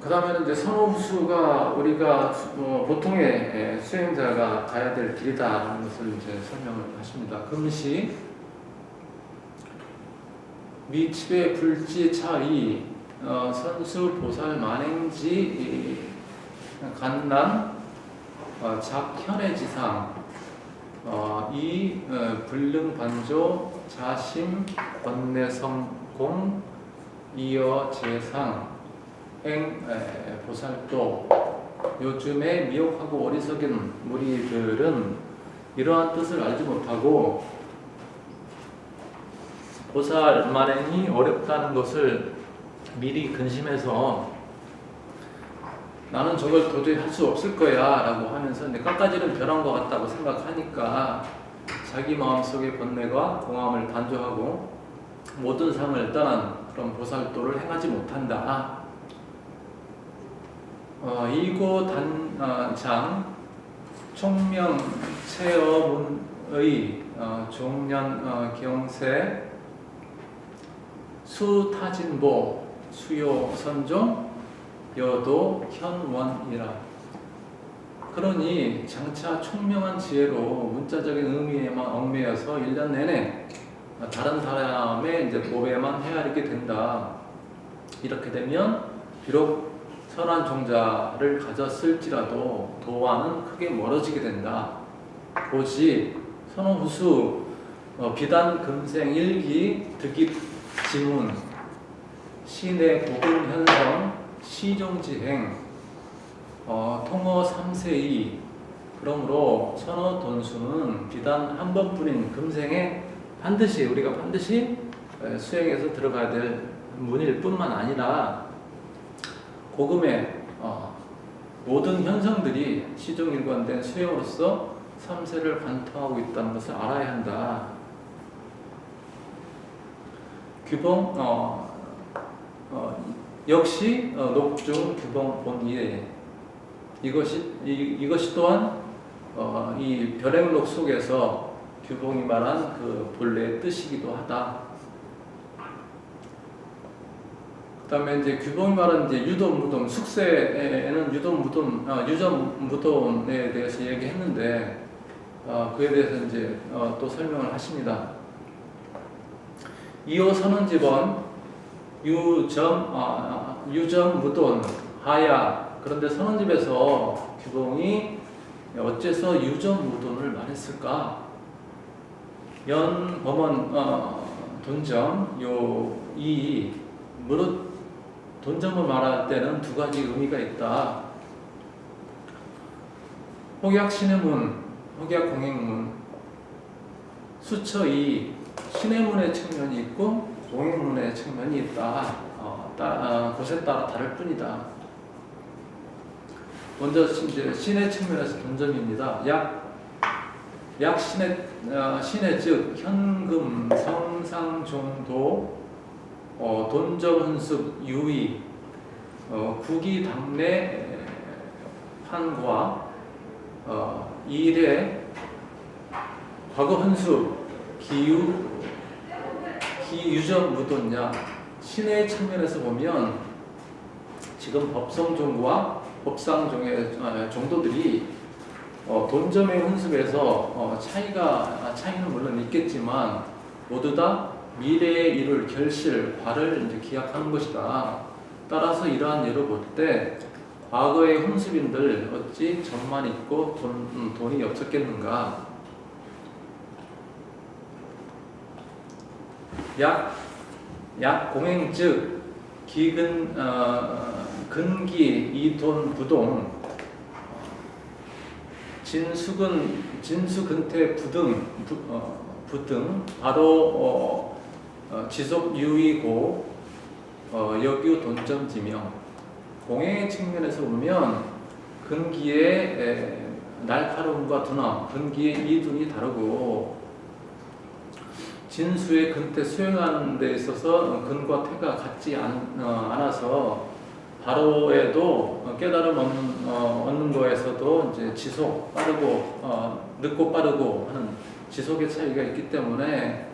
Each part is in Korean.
그 다음에는 이제 선호수가 우리가 보통의 수행자가 가야 될 길이다라는 것을 이제 설명을 하십니다. 금시, 미치배 불지 차이, 선수 보살 만행지 간난, 작현의 지상, 이 불능 반조, 자심, 번뇌성공, 이어 재상, 행 보살도. 요즘에 미혹하고 어리석은 무리들은 이러한 뜻을 알지 못하고 보살 만행이 어렵다는 것을 미리 근심해서 나는 저걸 도저히 할 수 없을 거야 라고 하면서 깎아지는 벼랑 것 같다고 생각하니까 자기 마음속의 번뇌가 공함을 반조하고 모든 상을 떠난 그런 보살도를 행하지 못한다. 이고 단장 총명 체어문의 종년 경세 수타진보 수요 선종 여도 현원이라. 그러니 장차 총명한 지혜로 문자적인 의미에만 얽매여서 1년 내내 다른 사람의 이제 법에만 헤아리게 된다. 이렇게 되면 비록 선한 종자를 가졌을지라도 도와는 크게 멀어지게 된다. 오직 선호후수 비단 금생 일기 득입 지문 신의 고금 현성 시종지행 통어 3세이. 그러므로 선호 돈수는 비단 한 번뿐인 금생에 우리가 반드시 수행해서 들어가야 될 문일 뿐만 아니라 고금의 모든 현성들이 시종일관된 수행으로서 3세를 관통하고 있다는 것을 알아야 한다. 규봉 역시 녹중 규봉 본예. 이것이 또한 이 별행록 속에서 규봉이 말한 그 본래의 뜻이기도 하다. 그다음에 이제 규봉이 말한 이제 유도무덤, 숙세에는 유전무덤에 대해서 얘기했는데 그에 대해서 이제 또 설명을 하십니다. 이호 선언집원 유전무돈 하야. 그런데 선언집에서 규봉이 어째서 유전무돈을 말했을까? 연범원 돈점 이 무릇 돈점을 말할 때는 두 가지 의미가 있다. 혹약 신해문, 혹약 공행문. 수처 이 신해문의 측면이 있고 공행문의 측면이 있다. 곳에 따라 다를 뿐이다. 먼저 이제 신의 측면에서 돈점입니다. 약 신의 즉 현금 성상종도 돈점 hun습 유의 국이 당내 판과 일의 과거 hun습 기유전 무돈냐. 신의 측면에서 보면 지금 법성종과 법상종의 종도들이 돈점의 hun습에서 차이는 물론 있겠지만 모두 다 미래에 이룰 결실, 과를 이제 기약하는 것이다. 따라서 이러한 예로 볼 때 과거의 hun습인들 어찌 점만 있고 돈이 없었겠는가. 약 공행 즉 기근 근기 이돈 부동 진수근태 부등 바로 지속 유의고 역유 돈점지명. 공행의 측면에서 보면 근기의 날카로움과 둔함, 근기의 이둔이 다르고 진수의 근태 수행하는 데 있어서 근과 태가 같지 않아서 바로에도 깨달음 얻는 거에서도 이제 지속 빠르고 늦고 빠르고 하는 지속의 차이가 있기 때문에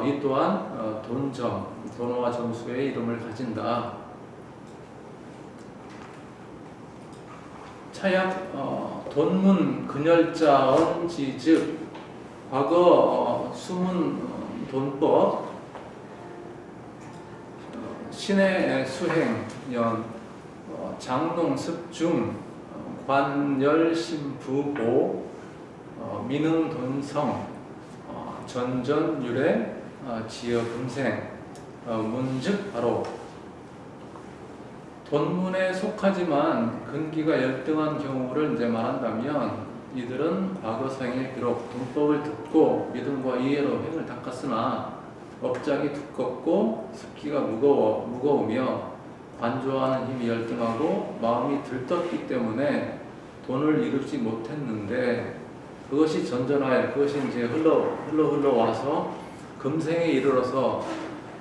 이 또한 돈와 점수의 이름을 가진다. 차약 돈문 근열자언지즉 과거 수문 돈법 신의 수행연 장농 습중 관열심부보 민흥돈성 전전유래 지어금생 문즉 바로 돈문에 속하지만 근기가 열등한 경우를 이제 말한다면 이들은 과거생에 비록 돈법을 듣고 믿음과 이해로 행을 닦았으나 업장이 두껍고 습기가 무거우며 관조하는 힘이 열등하고 마음이 들떴기 때문에 돈을 이루지 못했는데 그것이 전전하여 그것이 이제 흘러 와서 금생에 이르러서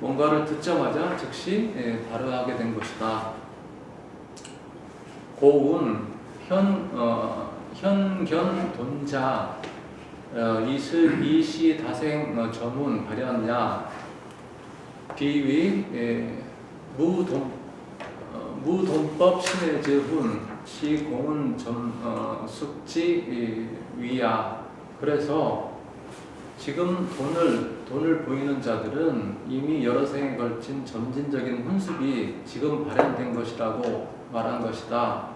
뭔가를 듣자마자 즉시 발효하게 된 것이다. 고운 현견 돈자 이시 다생 저문 발현냐 비위 무돈법 신의 즉훈 시공은 숙지 위야. 그래서 지금 돈을 보이는 자들은 이미 여러 생에 걸친 점진적인 훈습이 지금 발현된 것이라고 말한 것이다.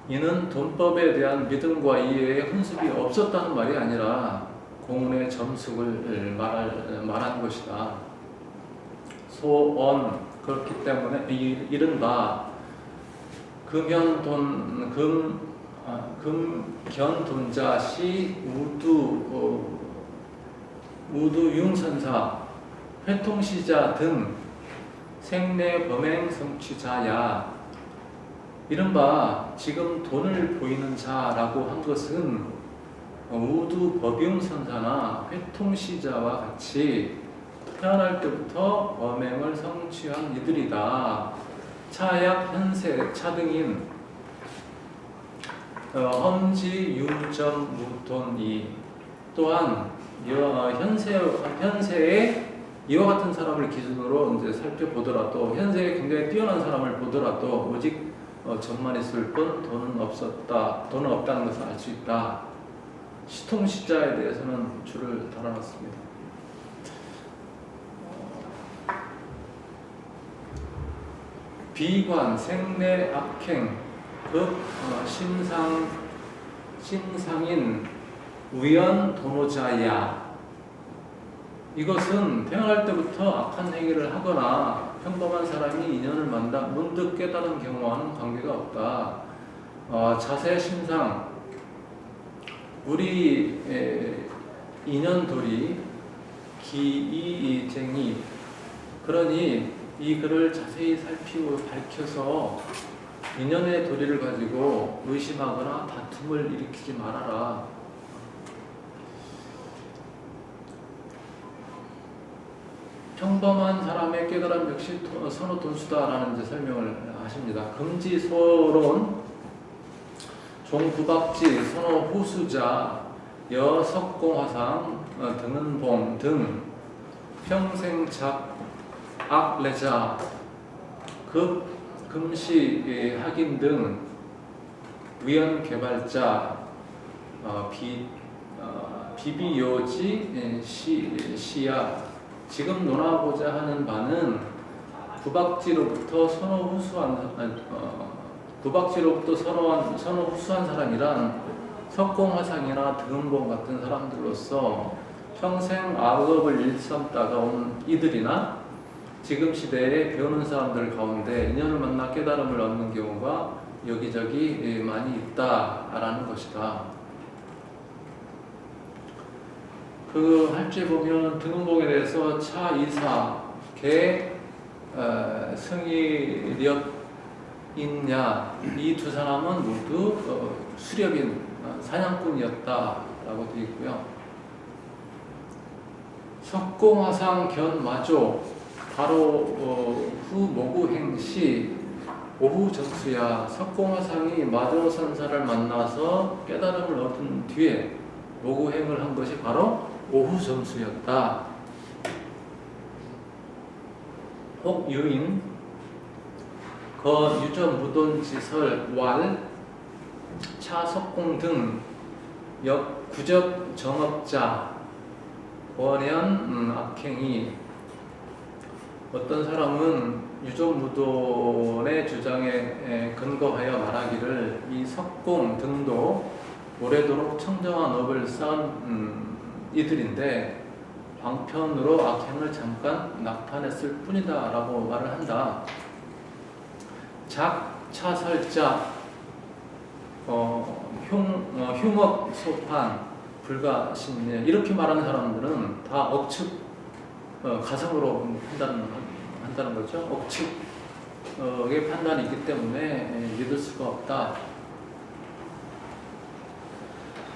이는 돈법에 대한 믿음과 이해의 훈습이 없었다는 말이 아니라 공운의 점숙을 말한 것이다. 소언 그렇기 때문에 이른바 금견돈자 시 우두융선사 회통시자 등 생내범행 성취자야. 이른바 지금 돈을 보이는 자라고 한 것은 우두법융선사나 회통시자와 같이 태어날 때부터 범행을 성취한 이들이다. 차약 현세 차등인 험지 융점 무돈이 또한 현세에 이와 같은 사람을 기준으로 이제 살펴보더라도 현세에 굉장히 뛰어난 사람을 보더라도 오직 점만 있을 뿐 돈은 없다는 것을 알 수 있다. 시통시자에 대해서는 줄을 달아놨습니다. 비관 생내 악행 급 심상인 우연 도노자야. 이것은 태어날 때부터 악한 행위를 하거나 평범한 사람이 인연을 만나 문득 깨달은 경우와는 관계가 없다. 자세 심상 우리 인연돌이 기이쟁이 그러니 이 글을 자세히 살피고 밝혀서 인연의 도리를 가지고 의심하거나 다툼을 일으키지 말아라. 평범한 사람의 깨달음 역시 선호돈수다라는 이제 설명을 하십니다. 금지소론 종구박지 선호후수자 여석공화상 등은봉 등 평생작 악레자 급 금시 학인 등 위연개발자 비비요지 시야. 지금 논하고자 하는 바는 구박지로부터 선호후수한 사람이란 석공화상이나 등은봉 같은 사람들로서 평생 악업을 일삼다가 온 이들이나 지금 시대에 배우는 사람들 가운데 인연을 만나 깨달음을 얻는 경우가 여기저기 많이 있다라는 것이다. 그 할주에 보면 등은봉에 대해서 차이사 개 승이력인야 이 두 사람은 모두 수렵인 사냥꾼이었다라고 되어 있고요. 석공화상 견마조 바로 후 모구행시 오후 적수야. 석공화상이 마조선사를 만나서 깨달음을 얻은 뒤에 모구행을 한 것이 바로 오후 점수였다. 혹 유인 거 유전 무돈지설 왈 차, 석공 등 역구적 정업자, 원현, 악행이. 어떤 사람은 유존무돈의 주장에 근거하여 말하기를 이 석공 등도 오래도록 청정한 업을 쌓은 이들인데 방편으로 악행을 잠깐 낙판했을 뿐이다 라고 말을 한다. 작, 차설자, 흉업, 소판, 불가신례 이렇게 말하는 사람들은 다 억측, 가성으로 한다는 거죠. 억측의 판단이 있기 때문에 믿을 수가 없다.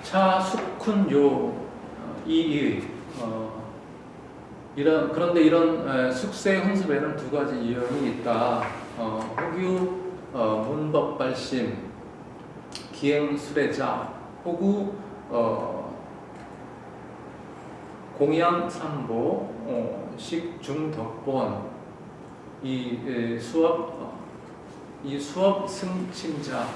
차, 숙훈, 요, 이의. 그런데 이런 숙세 혼습에는 두 가지 유형이 있다. 혹유 문법 발심, 기행 수레자, 혹우 공양 삼보, 식중 덕본. 이 수업 승침자.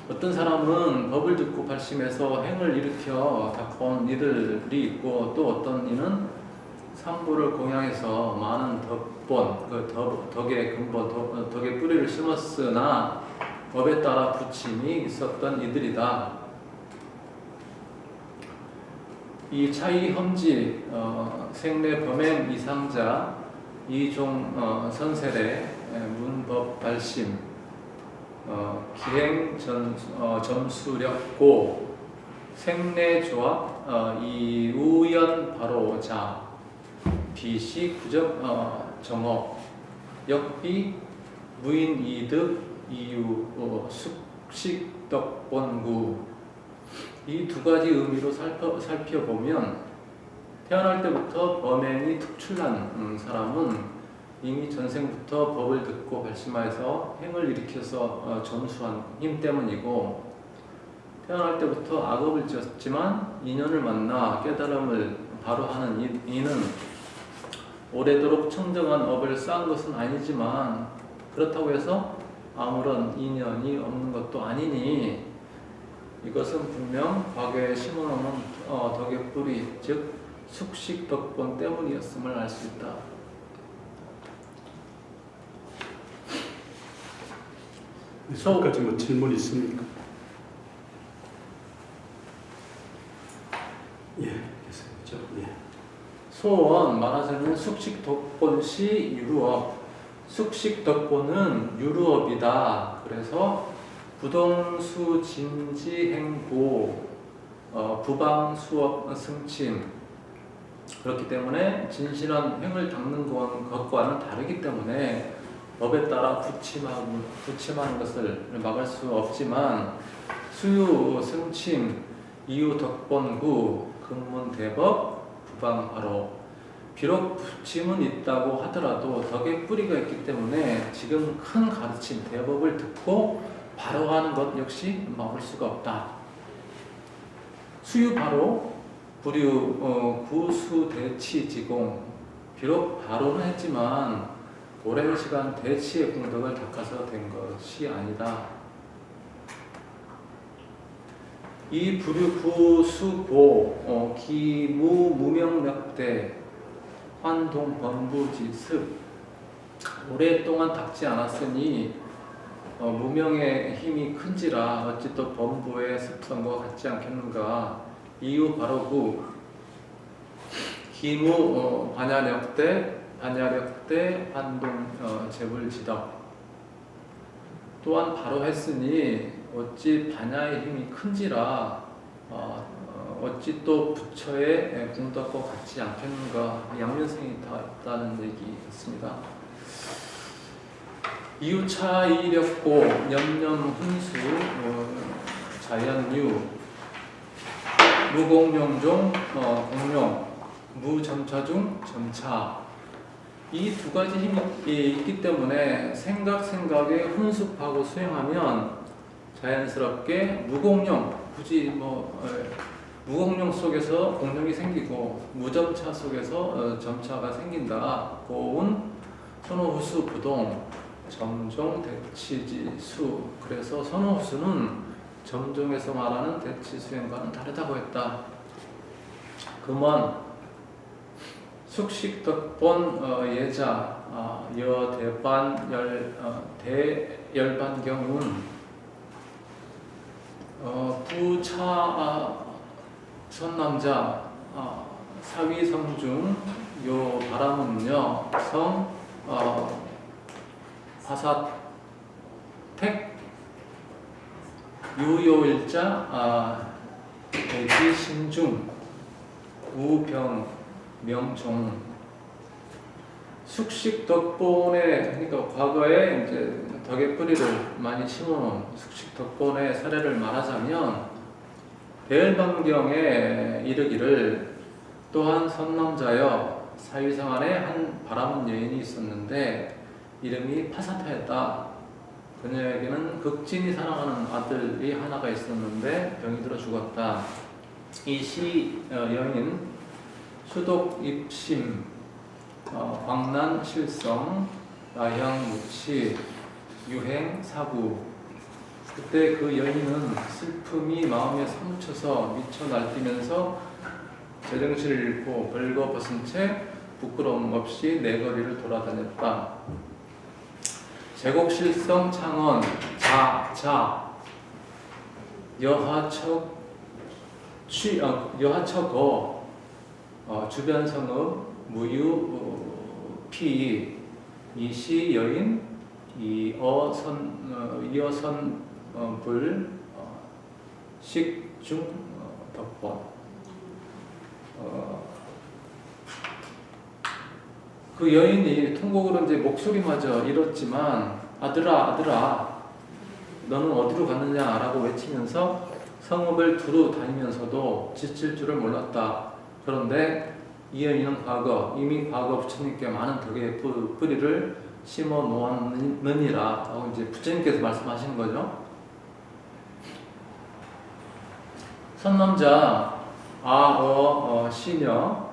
어떤 사람은 법을 듣고 발심해서 행을 일으켜 닦아온 이들이 있고, 또 어떤 이는 삼보를 공양해서 많은 덕본, 덕의 근본, 덕의 뿌리를 심었으나 법에 따라 부침이 있었던 이들이다. 이 차이 험지, 생례 범행 이상자, 이종 선세례, 문법 발심, 기행 점수력고, 생례조합, 이우연 바로자, 비시 구적 정업, 역비 무인 이득 이유 숙식덕본구. 이 두 가지 의미로 살펴보면 태어날 때부터 범행이 특출난 사람은 이미 전생부터 법을 듣고 발심하여서 행을 일으켜서 점수한 힘 때문이고, 태어날 때부터 악업을 지었지만 인연을 만나 깨달음을 바로 하는 이는 오래도록 청정한 업을 쌓은 것은 아니지만 그렇다고 해서 아무런 인연이 없는 것도 아니니 이것은 분명 과거에 심어놓은 덕의 뿌리, 즉 숙식덕본 때문이었음을 알 수 있다. 여기까지 뭐 질문 있습니까? 예, 계속하죠. 예. 소원, 말하자면 숙식덕본시 유루업. 숙식덕본은 유루업이다. 그래서 부동수 진지행고, 부방수업 승침. 그렇기 때문에 진실한 행을 닦는 것과는 다르기 때문에 법에 따라 부침하는 것을 막을 수 없지만, 수유 승침, 이유 덕본구, 근문 대법, 부방 바로. 비록 부침은 있다고 하더라도 덕의 뿌리가 있기 때문에 지금 큰 가르침 대법을 듣고 바로 하는 것 역시 막을 수가 없다. 수유 바로 부류 구수 대치 지공. 비록 바로는 했지만 오랜 시간 대치의 공덕을 닦아서 된 것이 아니다. 이 부류 구수보 기무 무명력대 환동 범부지습. 오랫동안 닦지 않았으니 무명의 힘이 큰지라 어찌 또 범부의 습성과 같지 않겠는가. 이유 바로구 기무 반야력대 환동 재불지덕. 또한 바로 했으니 어찌 반야의 힘이 큰지라 어찌 또 부처의 공덕과 같지 않겠는가. 양면성이 다 있다는 얘기였습니다. 이유차 이력고 염염 훈수 자연유 무공룡종 공룡 무점차중 점차. 이 두 가지 힘이 있기 때문에 생각에 훈습하고 수행하면 자연스럽게 무공룡, 굳이 무공룡 속에서 공룡이 생기고 무점차 속에서 점차가 생긴다. 고운 선호후수 부동 점종, 대치지, 수. 그래서 선호수는 점종에서 말하는 대치수행과는 다르다고 했다. 금원 숙식덕본 예자 여대반 대열반경운 부차 선남자 사위성중 요 바람은요 성 화사택 유요일자 대지신중 우병 명종 숙식덕본에 그러니까 과거에 이제 덕의 뿌리를 많이 심어놓은 숙식덕본의 사례를 말하자면 대열반경에 이르기를 또한 선남자여 사위성 안에 한 바람은 여인이 있었는데 이름이 파사타였다. 그녀에게는 극진히 사랑하는 아들이 하나가 있었는데 병이 들어 죽었다. 이 시 여인 수독 입심 광난 실성 나향 무치 유행 사구 그때 그 여인은 슬픔이 마음에 사무쳐서 미쳐 날뛰면서 제정신을 잃고 벌거벗은 채 부끄러움 없이 내거리를 돌아다녔다. 제곡실성 창원 자 여하처거 주변 성읍 무유 피 이시 여인 이어선 불 식중 덕번 그 여인이 통곡으로 이제 목소리마저 잃었지만 아들아 너는 어디로 갔느냐라고 외치면서 성읍을 두루 다니면서도 지칠 줄을 몰랐다. 그런데 이 여인은 이미 과거 부처님께 많은 덕의 뿌리를 심어 놓았느니라 하고 이제 부처님께서 말씀하시는 거죠. 선남자 시녀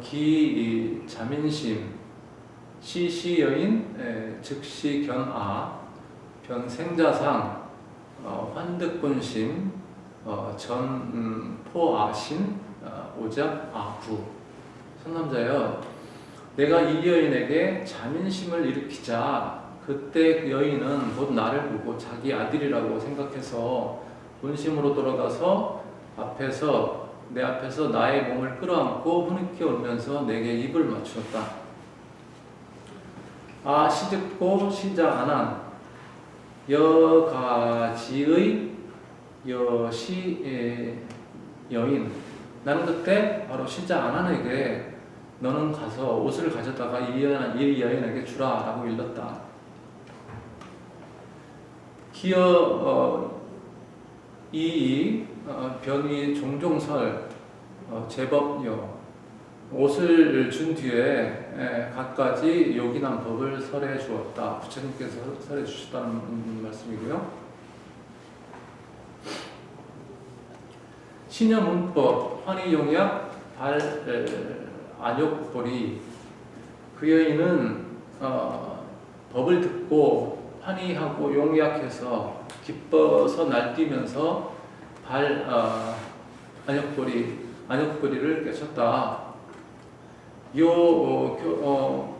기 자민심 시시 여인 즉시 견아 변생자상 환득본심 전 포아신 오작 아구 선남자여 내가 이 여인에게 자민심을 일으키자 그때 그 여인은 곧 나를 보고 자기 아들이라고 생각해서 본심으로 돌아가서 내 앞에서 나의 몸을 끌어안고 흐느껴 울면서 내게 입을 맞추었다. 시듣고 시작 안한 여가지의 여시 여인 나는 그때 바로 시작 안한에게 너는 가서 옷을 가져다가 이 여인에게 주라 라고 일렀다. 기어 변이 종종설 제법요 옷을 준 뒤에 갖가지 요긴한 법을 설해 주었다. 부처님께서 설해 주셨다는 말씀이고요. 신여문법 환희용약 안욕보리 그 여인은 법을 듣고 환희하고 용약해서 기뻐서 날뛰면서 안욕보리를 깨쳤다.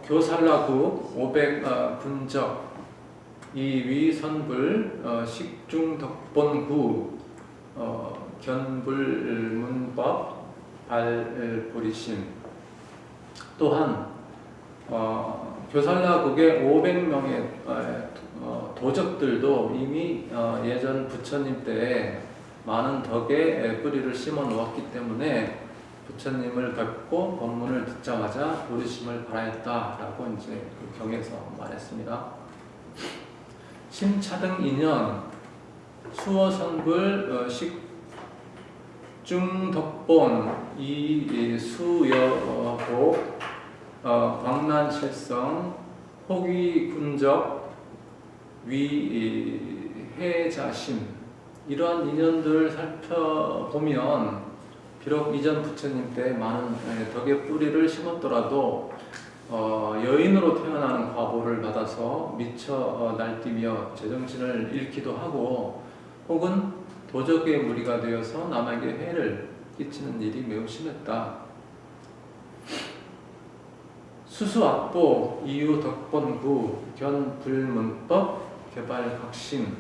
교살라국 500 분적 이위선불 식중덕본구 견불문법 발보리심 또한 교살라국의 500명의 도적들도 이미 예전 부처님 때에 많은 덕의 뿌리를 심어 놓았기 때문에 부처님을 뵙고 법문을 듣자마자 부르심을 바라였다라고 이제 그 경에서 말했습니다. 심차등 인연 수어선불 식중덕본 이수여보 광난실성 호기군적 위해자심 이러한 인연들을 살펴보면 비록 이전 부처님 때 많은 덕의 뿌리를 심었더라도 여인으로 태어나는 과보를 받아서 미쳐 날뛰며 제정신을 잃기도 하고 혹은 도적의 무리가 되어서 남에게 해를 끼치는 일이 매우 심했다. 수수악보, 이유 덕본구, 견불문법, 개발각신,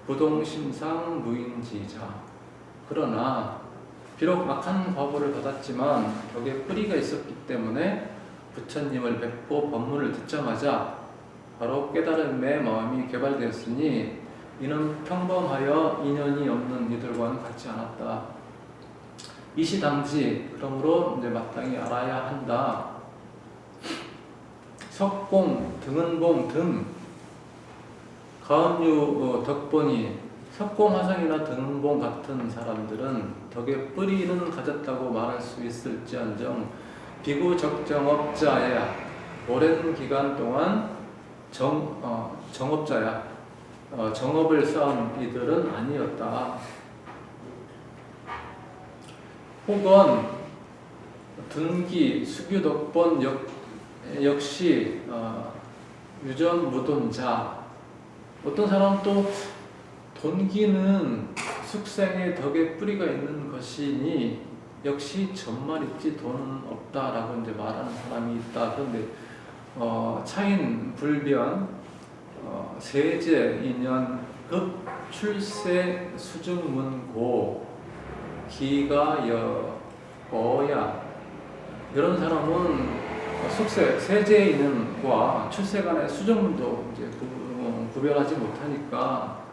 부동심상 무인지자. 그러나 비록 악한 과보를 받았지만 덕에 뿌리가 있었기 때문에 부처님을 뵙고 법문을 듣자마자 바로 깨달음의 마음이 개발되었으니 이는 평범하여 인연이 없는 이들과는 같지 않았다. 이시당지, 그러므로 이제 마땅히 알아야 한다. 석공, 등은봉 등 가은유 덕본이 석공화상이나 등은봉 같은 사람들은 덕에 뿌리는 가졌다고 말할 수 있을지언정 비구적정업자야 오랜 기간 동안 정업자야 정업을 쌓은 이들은 아니었다. 혹은 둔기, 수규덕본 역시 유전무돈자. 어떤 사람은 또 돈기는 숙생의 덕에 뿌리가 있는 것이니 역시 전만 있지 돈은 없다라고 이제 말하는 사람이 있다. 그런데 차인 불변 세제 인연 급 출세 수중문고 기가 여야 이런 사람은 숙세 세제 인연과 출세 간의 수중문도 이제 구별하지 못하니까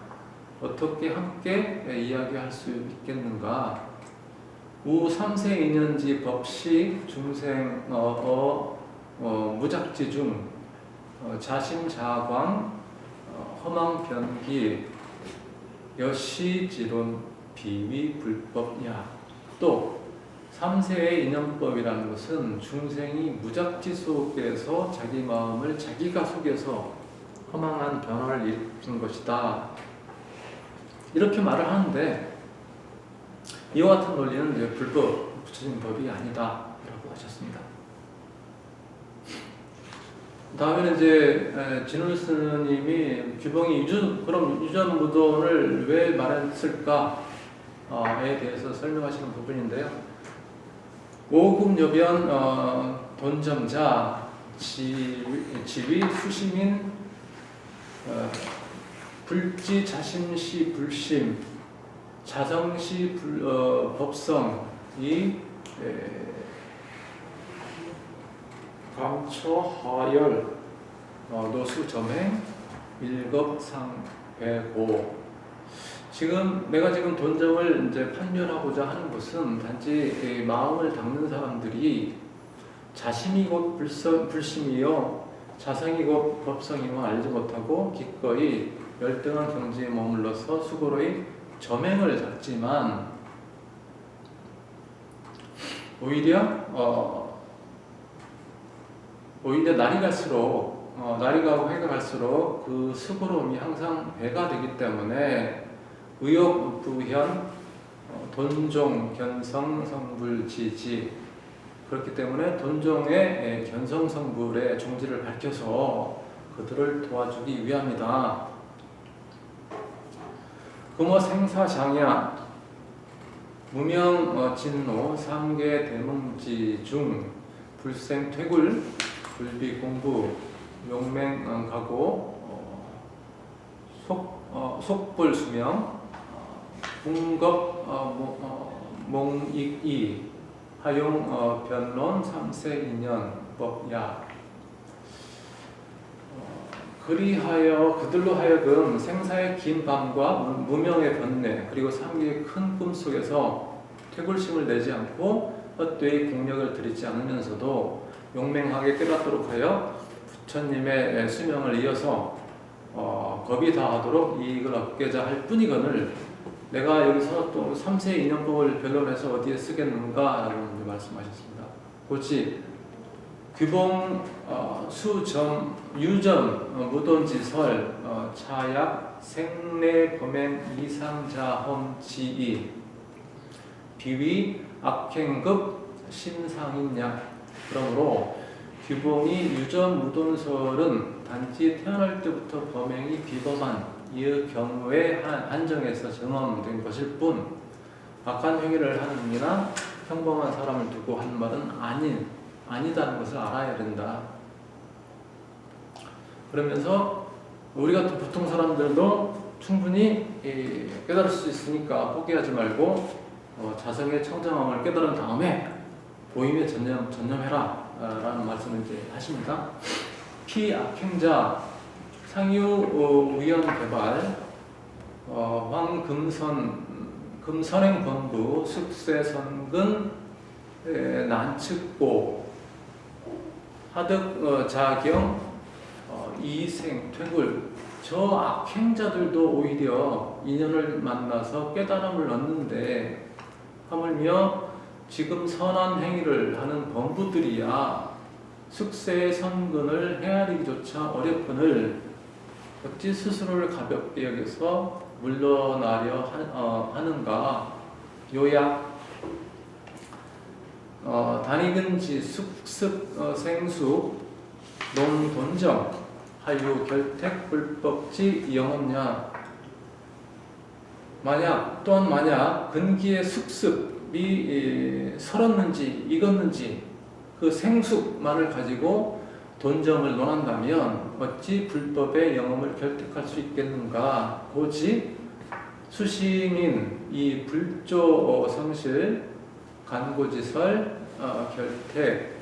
어떻게 함께 이야기할 수 있겠는가? 우 3세 인연지 법시 중생 무작지 중 자심자광 허망변기 여시지론 비위 불법야. 또 3세의 인연법이라는 것은 중생이 무작지 속에서 자기 마음을 자기가 속여서 허망한 변화를 일으킨 것이다. 이렇게 말을 하는데 이와 같은 논리는 이제 불법, 부처님 법이 아니다 라고 하셨습니다. 다음에는 이제 진울 스님이 규봉이 그럼 유전무돈을 왜 말했을까에 대해서 설명하시는 부분인데요. 오급여변 돈점자 지위 수심인 불지 자심시 불심 자성시 법성이 감초하열 노수점행 일겁상배고. 내가 지금 돈점을 이제 판별하고자 하는 것은 단지 마음을 닦는 사람들이 자심이 곧 불심이요 자성이 곧 법성임을 알지 못하고 기꺼이 열등한 경지에 머물러서 수고로이 점행을 닦지만 오히려 날이 갈수록 날이 가고 해가 갈수록 그 수고로움이 항상 배가 되기 때문에 의욕 부현 돈종 견성 성불 지지. 그렇기 때문에 돈종의 견성성불의 종지를 밝혀서 그들을 도와주기 위함이다. 금호 생사장야 무명 진노 삼계 대문지 중 불생 퇴굴 불비공부 용맹가고 속불수명 궁겁 몽익이 하용 변론 3세 인연 법야. 그리하여 그들로 하여금 생사의 긴 밤과 무명의 번뇌 그리고 삼계의 큰 꿈 속에서 퇴굴심을 내지 않고 헛되이 공력을 들이지 않으면서도 용맹하게 깨닫도록 하여 부처님의 수명을 이어서 겁이 다하도록 이익을 얻고자 할 뿐이거늘 내가 여기서 또 3세 인연법을 변론해서 어디에 쓰겠는가 라고 말씀하셨습니다. 고치 규봉 수점 유점 무돈지설 차약 생내 범행 이상자험 지이 비위 악행급 심상인약. 그러므로 규봉이 유전무돈설은 단지 태어날 때부터 범행이 비범한 이의 경우에 한정해서 정함된 것일 뿐 악한 행위를 하는 이나 평범한 사람을 두고 한 말은 아니다는 것을 알아야 된다. 그러면서 우리 같은 보통 사람들도 충분히 깨달을 수 있으니까 포기하지 말고 자성의 청정함을 깨달은 다음에 보임에 전념해라 라는 말씀을 이제 하십니다. 피악행자 상유 우연 개발 금선행 권부 숙세선근 난측고 하득 자경 이생 퇴굴 저 악행자들도 오히려 인연을 만나서 깨달음을 얻는데 하물며 지금 선한 행위를 하는 범부들이야 숙세의 선근을 헤아리기조차 어렵거늘 어찌 스스로를 가볍게 여겨서 물러나려 하는가. 요약 단익은지 숙습 생수 논돈정 하유 결택 불법지 영업냐. 만약 근기의 숙습이 설었는지 익었는지 그 생숙만을 가지고 돈정을 논한다면 어찌 불법의 영험을 결택할 수 있겠는가. 고지 수심인 이 불조 성실 간고지설 결택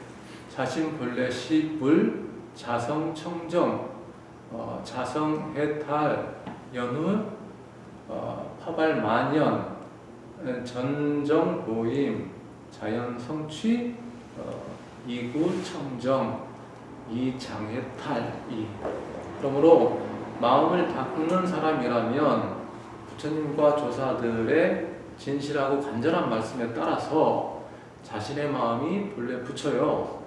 자신본래 시불 자성청정 자성해탈 연후 파발만연 전정보임 자연성취 이구청정 이장해탈 그러므로 마음을 닦는 사람이라면 부처님과 조사들의 진실하고 간절한 말씀에 따라서 자신의 마음이 본래 부처요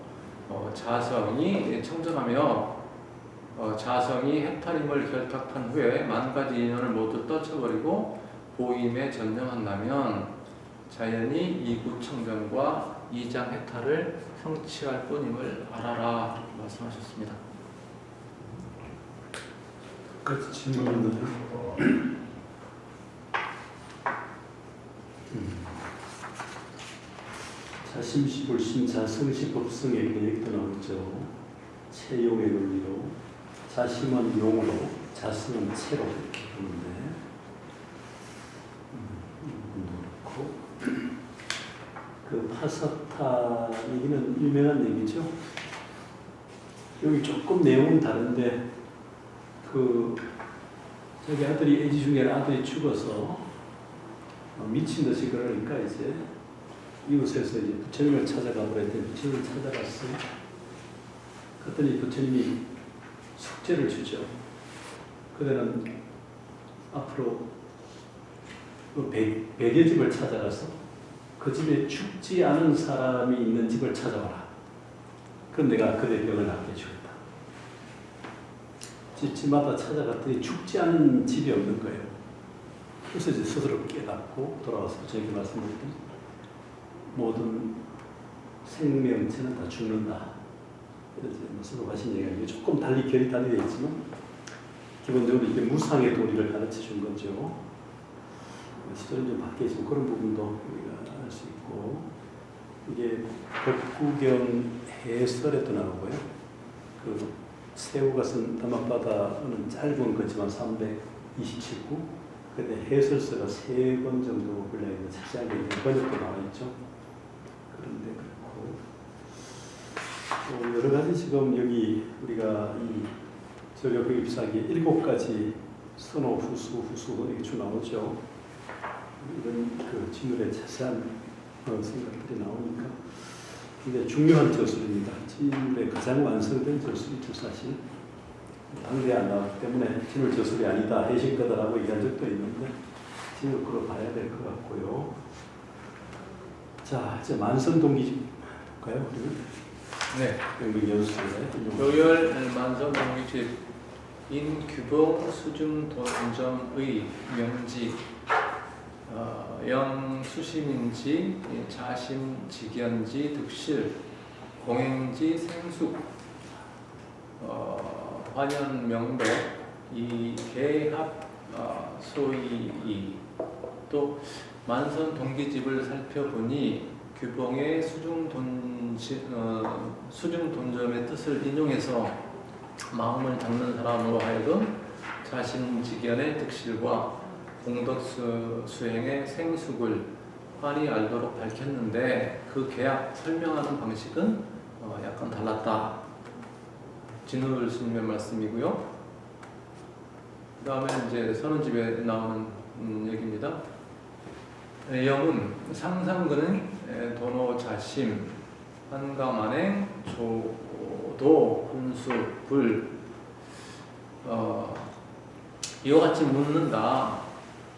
자성이 청정하며 자성이 해탈임을 결탁한 후에 만가지 인연을 모두 떨쳐버리고 보임에 전념한다면 자연히 이구청정과 이장해탈을 성취할 뿐임을 알아라 말씀하셨습니다. 끝까지 질문 있나요? 자심시불심 자성시법성의 얘기도 나오죠. 채용의 논리로 자심은 용으로 자성은 채로 이렇게 보는데 그렇고 그 파사타 얘기는 유명한 얘기죠. 여기 조금 내용은 다른데 자기 아들이 애지중에 아들이 죽어서 미친 듯이 그러니까 이제 이곳에서 이제 부처님을 찾아가 버렸더니 부처님을 찾아갔어요. 그랬더니 부처님이 숙제를 주죠. 그대는 앞으로 그 백여 집을 찾아가서 그 집에 죽지 않은 사람이 있는 집을 찾아와라. 그럼 내가 그대 병을 낫게 주겠다. 집마다 찾아갔더니 죽지 않은 집이 없는 거예요. 그래서 이제 스스로 깨닫고 돌아와서 저에게 말씀드렸더니 모든 생명체는 다 죽는다. 이렇게 스스로 하신 얘기가 조금 달리 결이 달리 있지만 기본적으로 이게 무상의 도리를 가르쳐 준 거죠. 시절은 좀 바뀌어 있지만 그런 부분도 우리가 알 수 있고 이게 법구경 해설에도 나오고요. 그 새우가 쓴 담합바다는 짧은 거지만 327구 근데 해설서가 3권 정도 분량이 자세하게 번역도 나와 있죠. 그런데 그렇고 여러 가지 지금 여기 우리가 이 전력의 입사기에 7가지 선호, 후수 이렇게 쭉 나오죠. 이런 그 진물의 자세한 생각들이 나오니까 굉장히 중요한 저술입니다. 진물의 가장 완성된 저술이죠, 사실. 당대에 안 나왔기 때문에 진물 저술이 아니다, 해신 거다라고 얘기한 적도 있는데 진물 그로 봐야 될 것 같고요. 자, 이제 만선동기 볼까요? 네. 영국 연수에 요열 만선동기집 인규봉 수중돈점의 명지 영수심인지 자심직연지 득실 공행지 생숙 관현 명백 이 개합 소이이 또 만선 동기집을 살펴보니 규봉의 수중돈점의 뜻을 인용해서 마음을 닦는 사람으로 하여금 자신지견의 득실과 공덕수행의 생숙을 환히 알도록 밝혔는데 그 계약 설명하는 방식은 약간 달랐다. 진울 스님의 말씀이고요. 그 다음에 이제 선언집에 나오는 얘기입니다. 영은 상상근은 도노자심 한가만행 조도 훈수 불 이와 같이 묻는다.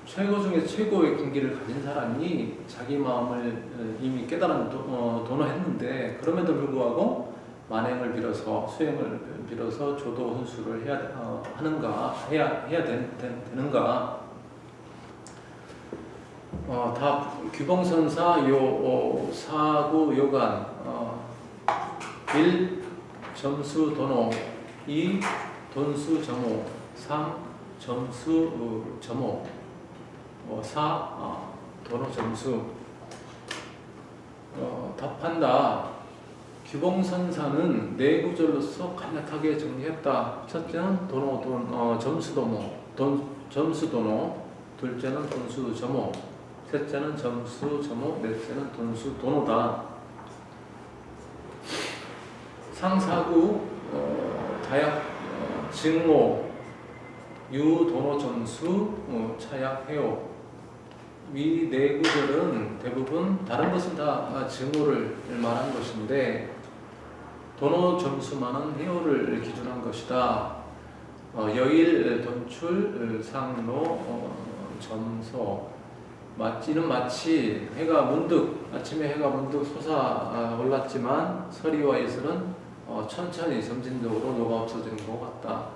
최고 중에 최고의 경기를 가진 사람이 자기 마음을 이미 깨달은 도노했는데 그럼에도 불구하고 만행을 빌어서 수행을 빌어서 조도 훈수를 해야 되는가? 답 규봉선사 요 사구 요간 1. 점수 도노 2. 돈수 점호 3. 점수 점호 4. 도노 점수 답한다. 규봉선사는 네 구절로서 간략하게 정리했다. 첫째는 점수 도노, 점수 도노, 둘째는 돈수 점호, 셋째는 점수 점호, 넷째는 돈수 도노다. 상사구 다약 증오 유도노 점수 차약해요. 위 네 구절은 대부분 다른 것은 다 증오를 말한 것인데 도노 점수만은 해오를 기준한 것이다. 여일 돈출 상로 점소 이는 마치 아침에 해가 문득 솟아 올랐지만 서리와 이슬은 천천히 점진적으로 녹아 없어지는 것 같다.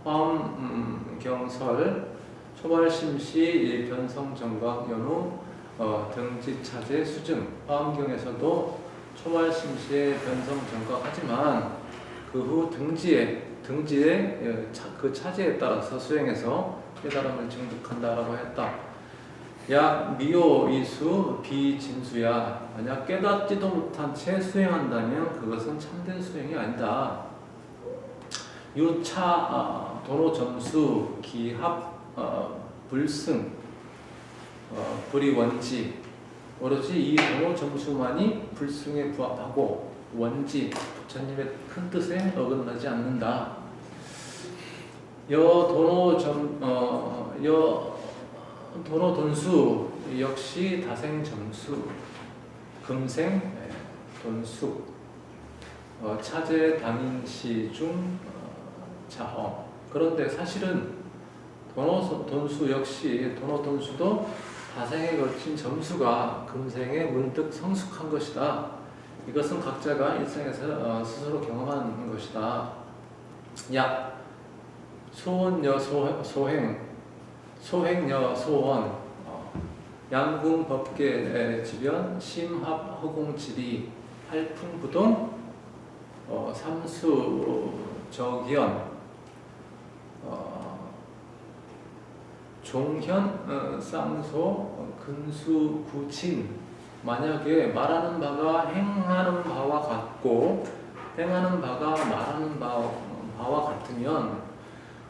화엄경설 초발심시 변성정각 연후 등지차제 수증 화엄경에서도 초발심시의 변성정각하지만 그 후 등지의 그 차제에 따라서 수행해서 깨달음을 증득한다라고 했다. 약 미오 이수 비진수야. 만약 깨닫지도 못한 채 수행한다면 그것은 참된 수행이 아니다. 유차 도노 점수 기합 불승 불이 원지 오로지 이 도노 점수만이 불승에 부합하고 원지 부처님의 큰 뜻에 어긋나지 않는다. 도노 돈수 역시 다생 점수 금생 돈수 차제 당인시 중 자허. 그런데 사실은 도노 돈수 역시 도노 돈수도 다생에 걸친 점수가 금생에 문득 성숙한 것이다. 이것은 각자가 일생에서 스스로 경험한 것이다. 약 소원여 소행여 소원 양궁 법계 지변 심합 허공지리 팔풍부동 삼수 적연 종현 쌍소 근수 구친. 만약에 말하는 바가 행하는 바와 같고 행하는 바가 말하는 바와 같으면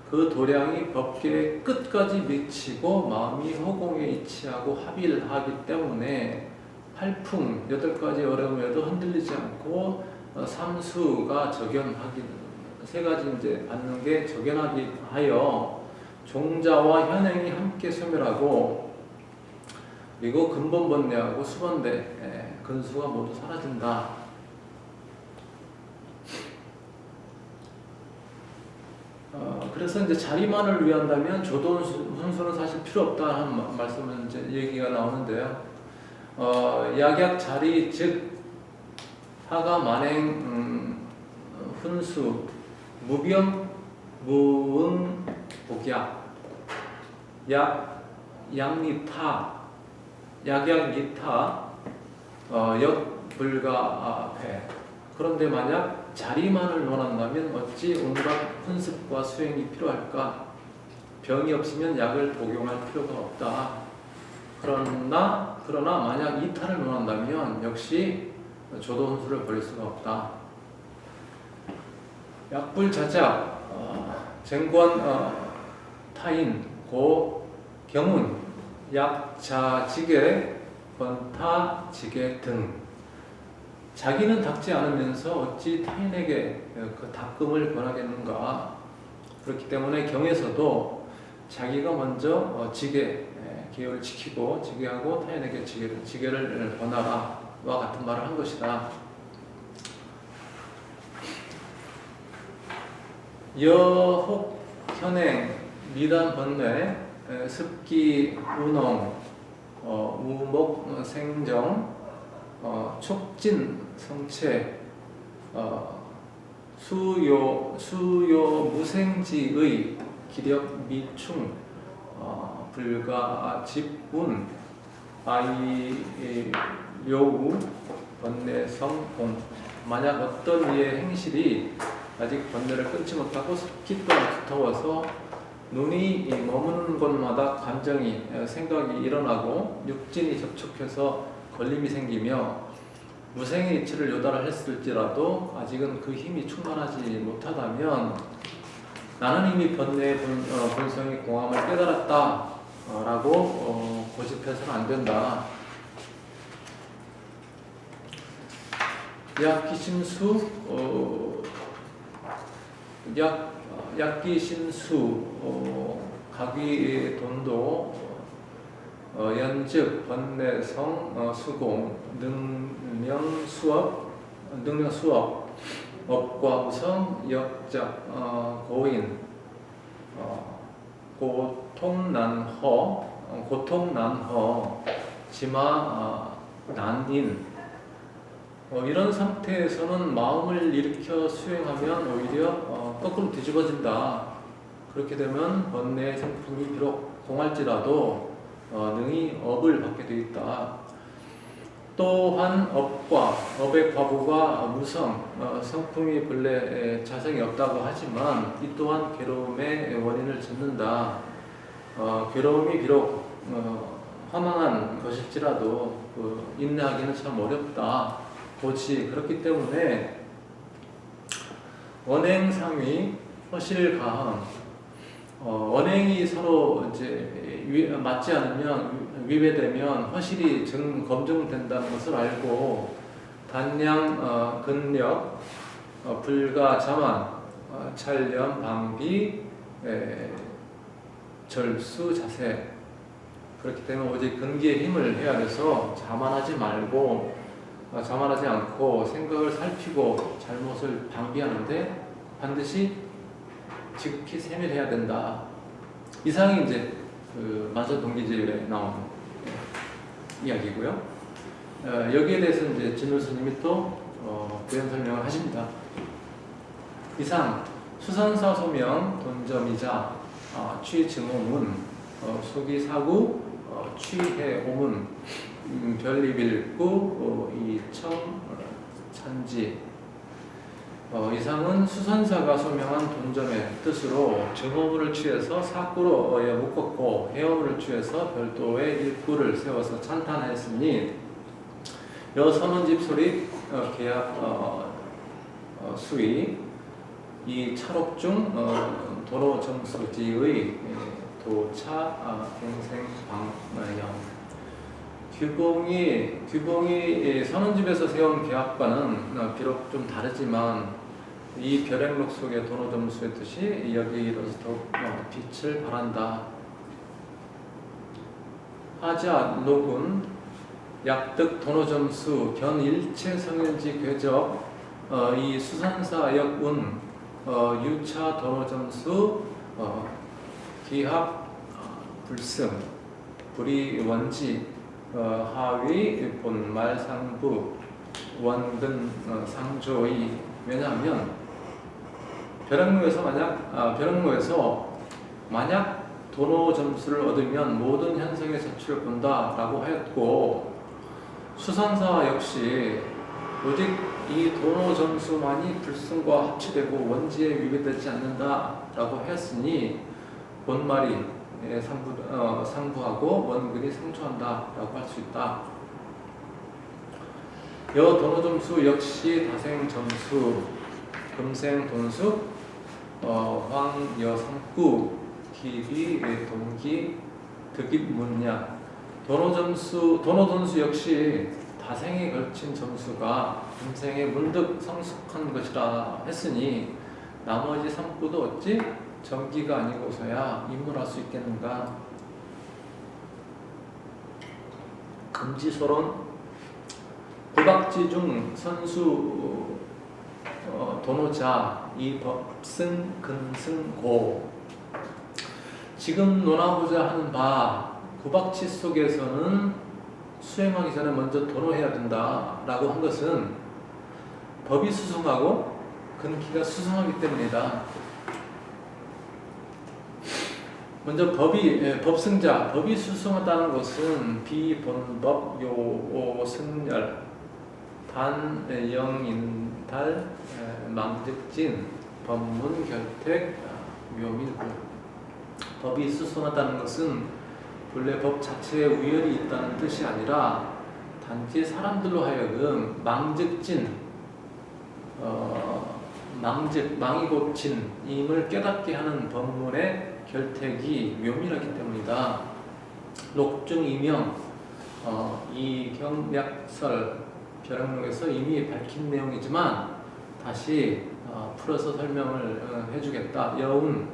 그 도량이 법계의 끝까지 미치고 마음이 허공에 이치하고 합의를 하기 때문에 팔풍 8가지 어려움에도 흔들리지 않고 삼수가 적연하기 세 가지 이제 받는 게 적연하기 하여 종자와 현행이 함께 소멸하고 그리고 근본번뇌하고 수번대 근수가 모두 사라진다. 그래서 이제 자리만을 위한다면 조도 훈수는 사실 필요 없다는 말씀은 이제 얘기가 나오는데요. 약약 자리 즉 하가 만행 훈수 무병 무응 복약 약리타 약약리타 역불가 배. 그런데 만약 자리만을 논한다면 어찌 온갖 훈습과 수행이 필요할까? 병이 없으면 약을 복용할 필요가 없다. 그러나 만약 이탈을 논한다면 역시 조도훈수를 버릴 수가 없다. 약불자작, 쟁권, 타인, 고, 경운, 약자지계, 권타, 지계 등. 자기는 닦지 않으면서 어찌 타인에게 그 닦음을 권하겠는가. 그렇기 때문에 경에서도 자기가 먼저 지계, 계율을 지키고 지계하고 타인에게 지계를 권하라와 같은 말을 한 것이다. 여혹, 현행, 미단, 번뇌, 습기, 운홍, 우목, 생정, 촉진, 성체, 수요, 무생지의, 기력, 미충, 불가, 집운, 요우, 번뇌, 성공. 만약 어떤 이의 행실이 아직 번뇌를 끊지 못하고 습기 또한 두터워서 눈이 머무는 곳마다 감정이, 생각이 일어나고 육진이 접촉해서 걸림이 생기며 무생의 이치를 요달을 했을지라도 아직은 그 힘이 충만하지 못하다면 나는 이미 번뇌의 본성의 공함을 깨달았다 라고 고집해서는 안 된다. 약기심수, 약기심수, 가기돈도, 연즉, 번뇌성, 수공, 능령수업, 업과 우성, 역작, 고인, 고통난허, 지마, 난인. 이런 상태에서는 마음을 일으켜 수행하면 오히려 거꾸로 뒤집어진다. 그렇게 되면 번뇌의 생품이 비록 공할지라도 능히 업을 받게 되어 있다. 또한 업의 과보가 무성, 성품이 본래 자성이 없다고 하지만 이 또한 괴로움의 원인을 짓는다. 괴로움이 비록 허망한 것일지라도 인내하기는 참 어렵다. 고치. 그렇기 때문에 원행상위, 허실가함, 원행이 서로 이제 맞지 않으면 위배되면 허실이 검증된다는 것을 알고 단량, 근력, 불가, 자만, 찰렴, 방비, 절수, 자세. 그렇기 때문에 오직 근기의 힘을 해야 돼서 자만하지 않고 생각을 살피고 잘못을 방비하는데 반드시 지극히 세밀해야 된다. 이상이 이제 그 만서동기질에 나오는 이야기고요. 여기에 대해서 이제 진울 스님이 또 부연 설명을 하십니다. 이상 수산사 소명 돈점이자 취증오문, 소기사구, 취해오문, 별리빌구, 이청, 찬지. 이상은 수산사가 소명한 돈점의 뜻으로 증오문을 취해서 사구로 묶었고 해오문을 취해서 별도의 일구를 세워서 찬탄하였으니 여선원집 소리 계약 수위 이 찰옥중 도로정수지의 도차 갱생 방영. 규봉이 선원집에서 세운 계약과는 비록 좀 다르지만 이 별행록 속의 도노점수의 뜻이 여기로서 더욱 빛을 발한다. 하자 녹은 약득 도노점수 견일체 성현지 궤적 이 수산사 역운 유차 도노점수 기합 불승 불이 원지 하위 본말 상부 원근 상조의. 왜냐하면 벼락로에서 만약 도노 점수를 얻으면 모든 현상의 자취를 본다라고 하였고 수산사 역시 오직 이 도노 점수만이 불승과 합치되고 원지에 위배되지 않는다라고 했으니 본말이 상부하고 원근이 상주한다라고 할 수 있다. 여 도노 점수 역시 다생 점수, 금생 돈수, 황 여상구, 기비 동기, 득입 문야. 도노 돈수 역시 다생에 걸친 점수가 금생에 문득 성숙한 것이라 했으니 나머지 3구도 어찌 정기가 아니고서야 입문할 수 있겠는가. 금지소론. 구박지 중 선수 도노자 이 법승 근승고. 지금 논하고자 하는 바 구박지 속에서는 수행하기 전에 먼저 도노해야 된다라고 한 것은 법이 수승하고 근기가 수승하기 때문이다. 먼저 법승자, 법이 수승하다는 것은 비본법, 요승열, 단, 영인달, 망즉진, 법문, 결택, 묘밀구. 법이 수승하다는 것은 본래 법 자체에 우열이 있다는 뜻이 아니라 단지 사람들로 하여금 망즉진, 망이 곧 진임을 깨닫게 하는 법문의 결택이 묘밀하기 때문이다. 녹중 이명, 이경략설 벼랑록에서 이미 밝힌 내용이지만 다시 풀어서 설명을 해주겠다. 여운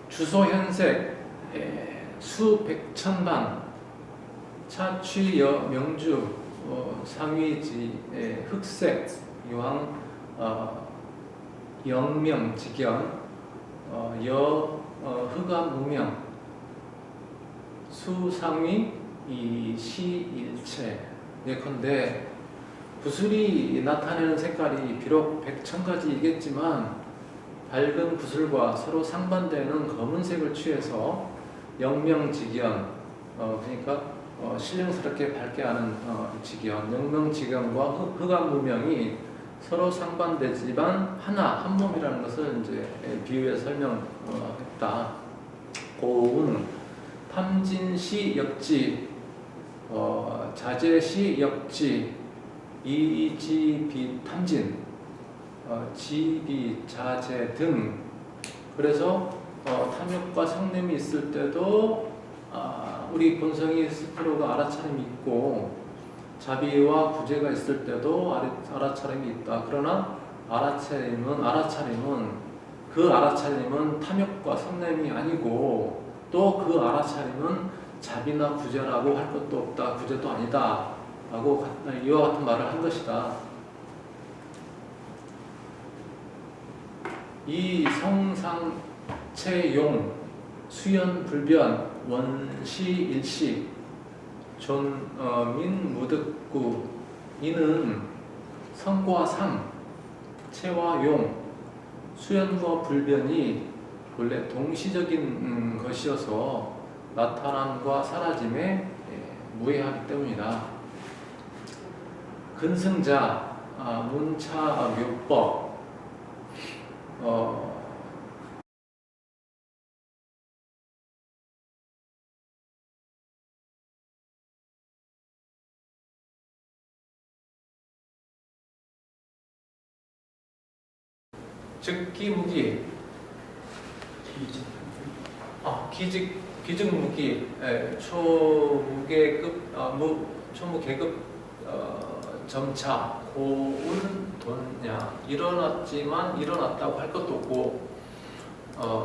주소현색 수백천반 차취여 명주 상위지 흑색 요항 영명 직연 흑암 무명 수상위 이시일체. 예컨대 붓을이 나타내는 색깔이 비록 100,000가지이겠지만 밝은 붓을과 서로 상반되는 검은색을 취해서 영명직연, 그러니까 신령스럽게 밝게 하는 직연, 영명직연과 흑암무명이 서로 상반되지만 한 몸이라는 것을 이제 비유해서 설명했다. 고운 탐진시 역지, 자제시 역지, 이지비 탐진, 지비, 자제 등. 그래서 탐욕과 성냄이 있을 때도 우리 본성이 스스로가 알아차림이 있고 자비와 구제가 있을 때도 알아차림이 있다. 그러나 그 알아차림은 탐욕과 성냄이 아니고 또 그 알아차림은 자비나 구제라고 할 것도 없다. 구제도 아니다. 라고 이와 같은 말을 한 것이다. 이 성상체용 수연불변 원시일시 존민무득구. 이는 성과 상, 체와 용, 수연과 불변이 본래 동시적인 것이어서 나타남과 사라짐에 무해하기 때문이다. 근승자, 문차 묘법. 즉 기무기, 기직무기, 초무계급, 초무계급 점차, 고운 돈야. 일어났지만 일어났다고 할 것도 없고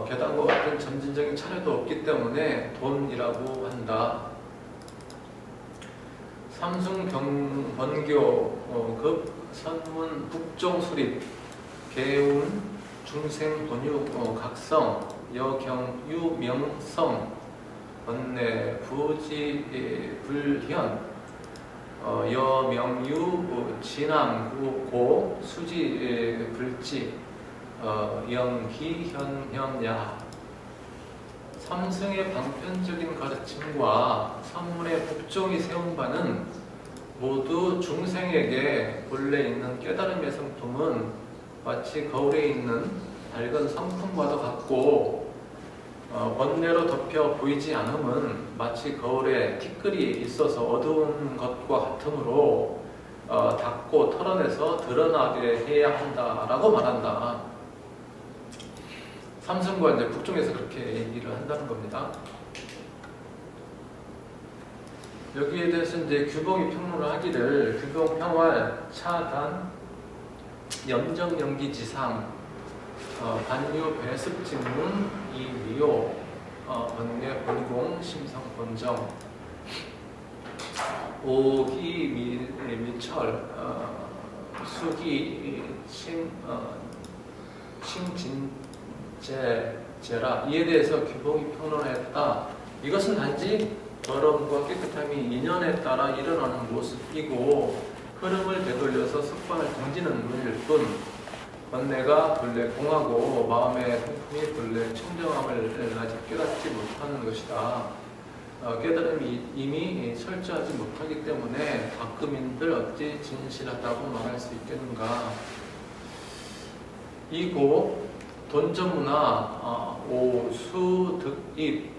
괴담과 같은 점진적인 차례도 없기 때문에 돈이라고 한다. 삼승 번교급 선문 북종 수립 개운 중생 본유 각성 여경유 명성 번내 부지 불현 여명유 진암 고 수지 불지 영기현현야. 삼승의 방편적인 가르침과 선문의 법종이 세운 바는 모두 중생에게 본래 있는 깨달음의 성품은 마치 거울에 있는 밝은 성품과도 같고 번뇌로 덮여 보이지 않음은 마치 거울에 티끌이 있어서 어두운 것과 같으므로 닫고 털어내서 드러나게 해야 한다라고 말한다. 삼성과 이제 북중에서 그렇게 얘기를 한다는 겁니다. 여기에 대해서 이제 규봉이 평론을 하기를 규봉 평활 차단 염정 연기지상 반유 배습 직문 이위요 번뇌 본공 심성 본정 오기 미철 수기 칭진제라 이에 대해서 규봉이 평론했다. 이것은 단지 더러움과 깨끗함이 인연에 따라 일어나는 모습이고 흐름을 되돌려서 습관을 등지는 문일 뿐 번뇌가 본래 공하고 마음의 성품이 본래 청정함을 아직 깨닫지 못하는 것이다. 깨달음이 이미 철저하지 못하기 때문에 가끔인들 어찌 진실하다고 말할 수 있겠는가. 이고 돈저문화 오수 득입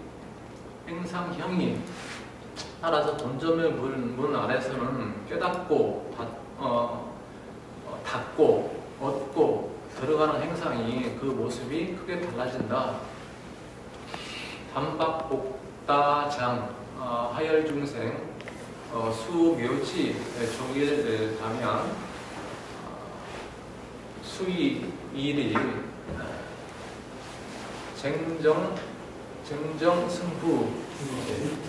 행상형이 따라서 돈점의 문 아래서는 깨닫고 닫고 얻고 들어가는 행상이 그 모습이 크게 달라진다. 단박복다장 하열중생 수묘지 종일 담양 수이일이 쟁정승부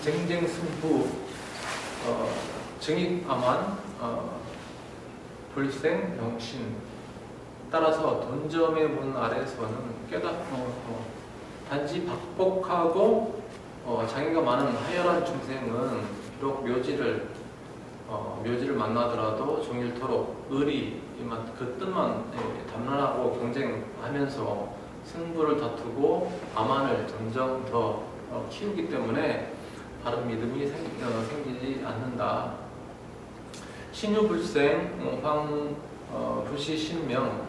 쟁쟁승부 증익아만 불생 영신 따라서 돈점의 문 아래서는 단지 박복하고 장애가 많은 하열한 중생은 비록 묘지를 만나더라도 종일토록 의리 그 뜻만 담론하고 경쟁하면서 승부를 다투고 아만을 점점 더 키우기 때문에 바른 믿음이 생기지 않는다. 신유불생 부시신명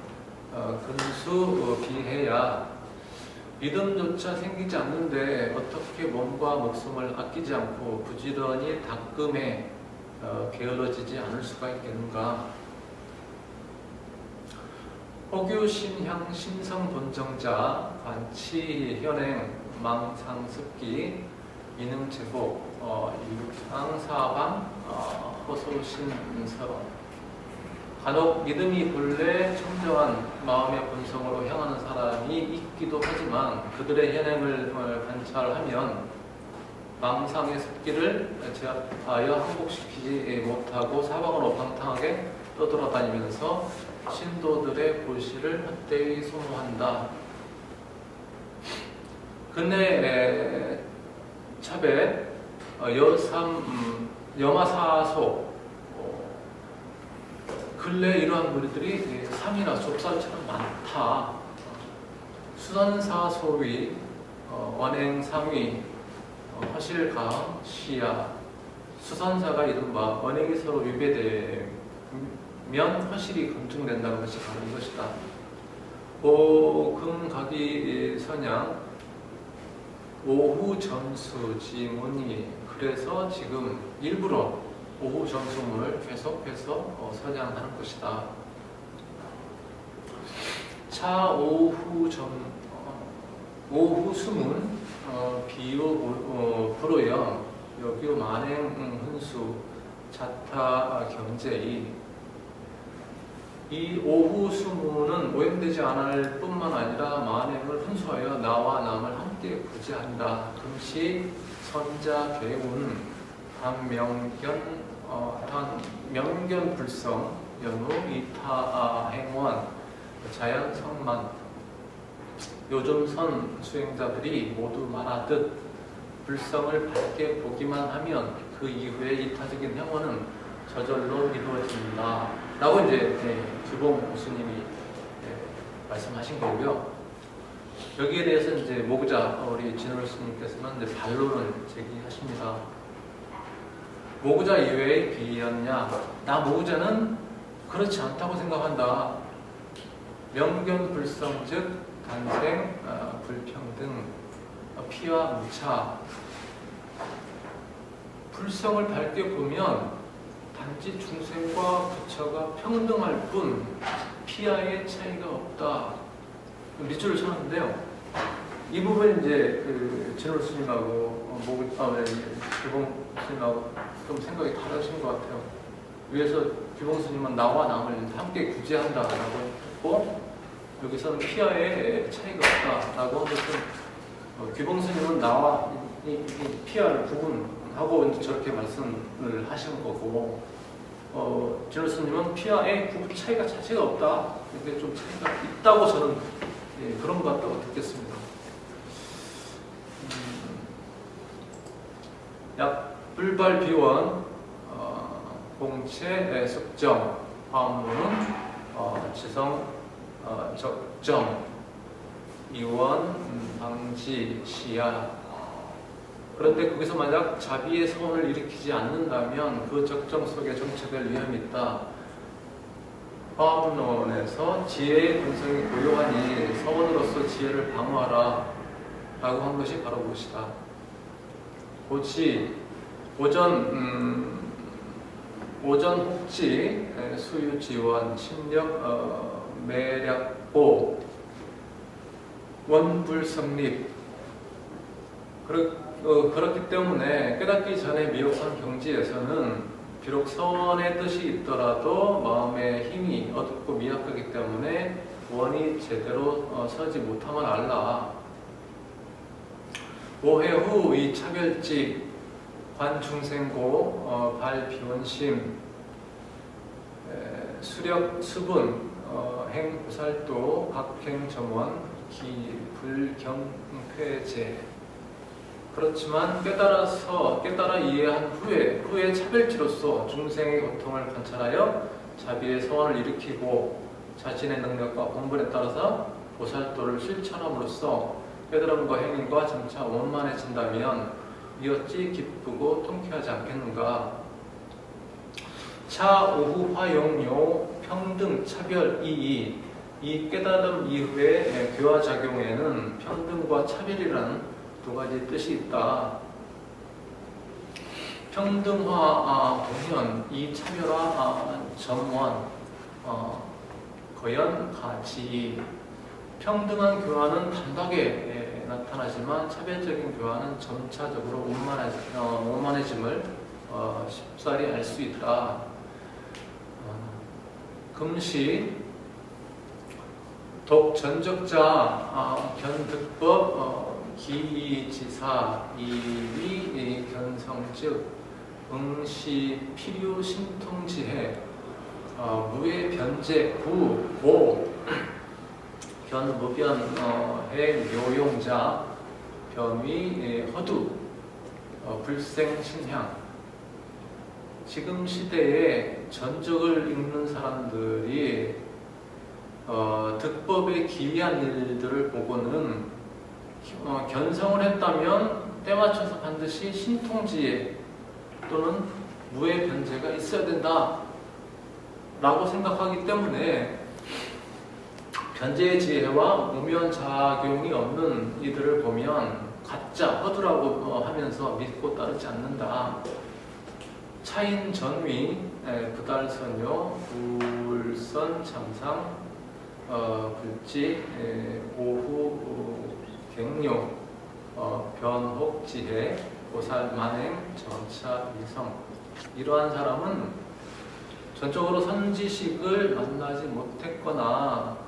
근수 비해야 믿음조차 생기지 않는데 어떻게 몸과 목숨을 아끼지 않고 부지런히 닦음에 게을러지지 않을 수가 있겠는가. 허규신향 신성본정자 관치현행 망상습기 미능제복 육상사방 허소신서 간혹 믿음이 본래 청정한 마음의 본성으로 향하는 사람이 있기도 하지만 그들의 현행을 관찰하면 망상의 습기를 제압하여 항복시키지 못하고 사방으로 방탕하게 떠돌아다니면서 신도들의 불씨를 헛되이 소모한다. 근래 차배 여마사소 근래 이러한 무리들이 삼이나 좁쌀처럼 많다. 수선사소위 원행삼위 허실강 시야 수선사가 이른바 원행이 서로 위배되면 허실이 검증된다는 것이 바로 이것이다. 오금각이 선양 오후 점수 지문이 그래서 지금 일부러 오후 점수문을 계속해서 선양하는 것이다. 차 오후 수문 비유 불호영 여규 만행 hun수 자타 경제이 이 오후 수문은 오염되지 않을 뿐만 아니라 만행을 hun수하여 나와 남을 함께 구제한다. 금시 선자 괴운 명견 불성 연후 이타 행원 자연 성만 요즘 선 수행자들이 모두 말하듯 불성을 밝게 보기만 하면 그 이후에 이타적인 행원은 저절로 이루어진다 라고 이제 규봉 교수님이 말씀하신 거고요. 여기에 대해서 이제 목자 우리 진월 스님께서는 이제 반론을 제기하십니다. 모구자 이외의 비였냐? 나 모구자는 그렇지 않다고 생각한다. 명견불성 즉 단생 불평등 피와 무차. 불성을 밝게 보면 단지 중생과 부처가 평등할 뿐 피하의 차이가 없다. 밑줄을 쳤는데요. 이 부분 이제 진월 스님하고 규봉 스님하고 좀 생각이 다르신 것 같아요. 위에서 규봉 스님은 나와 남을 함께 구제한다라고 했고, 여기서는 피하의 차이가 없다라고 한 것은 규봉 스님은 나와 이 피하를 구분하고 이제 저렇게 말씀을 하시는 거고, 진월 스님은 피하의 구분 차이가 자체가 없다. 이게 좀 차이가 있다고 저는 그런 것 같다고 듣겠습니다. 약불발 비원 공채 숙정 화음로는 지성 적정 이원 방지 시야. 그런데 거기서 만약 자비의 서원을 일으키지 않는다면 그 적정 속에 정체될 위험이 있다. 화음론에서 지혜의 본성이 고요하니 서원으로서 지혜를 방어하라 라고 한 것이 바로 무엇이다. 고치 오전 혹지 수유지원 심력 매략보 원불성립. 그렇기 때문에 깨닫기 전에 미혹한 경지에서는 비록 서원의 뜻이 있더라도 마음의 힘이 어둡고 미약하기 때문에 원이 제대로 서지 못하면 알라. 오해 후 이 차별직 관중생고 발비원심 수력 수분 행구살도 각행정원 기불경패제. 그렇지만 깨달아 이해한 후에 차별지로서 중생의 고통을 관찰하여 자비의 서원을 일으키고 자신의 능력과 본분에 따라서 보살도를 실천함으로써 깨달음과 행위가 점차 원만해진다면 이 어찌 기쁘고 통쾌하지 않겠는가. 차 오후 화용요 평등 차별 이이. 이 깨달음 이후의 교화작용에는 평등과 차별이라는 두 가지 뜻이 있다. 평등화 공연, 이 차별화 점원, 거연 가치. 평등한 교화는 단박에 나타나지만 차별적인 교화는 점차적으로 원만해짐을 쉽사리 알 수 있다. 금시 독전적자 견득법 기지사 이위 견성즉 응시 필요 신통지해 무의 변제 구고 변무변 해 묘용자 변위 허두 불생신향. 지금 시대에 전적을 읽는 사람들이 득법에 기이한 일들을 보고는 견성을 했다면 때맞춰서 반드시 신통지혜 또는 무의 변제가 있어야 된다 라고 생각하기 때문에 변제의 지혜와 무면 작용이 없는 이들을 보면 가짜 허두라고 하면서 믿고 따르지 않는다. 차인 전위 부달선요 불선 참상 불지 오후 갱요 변혹지혜 보살 만행 점차 위성. 이러한 사람은 전적으로 선지식을 만나지 못했거나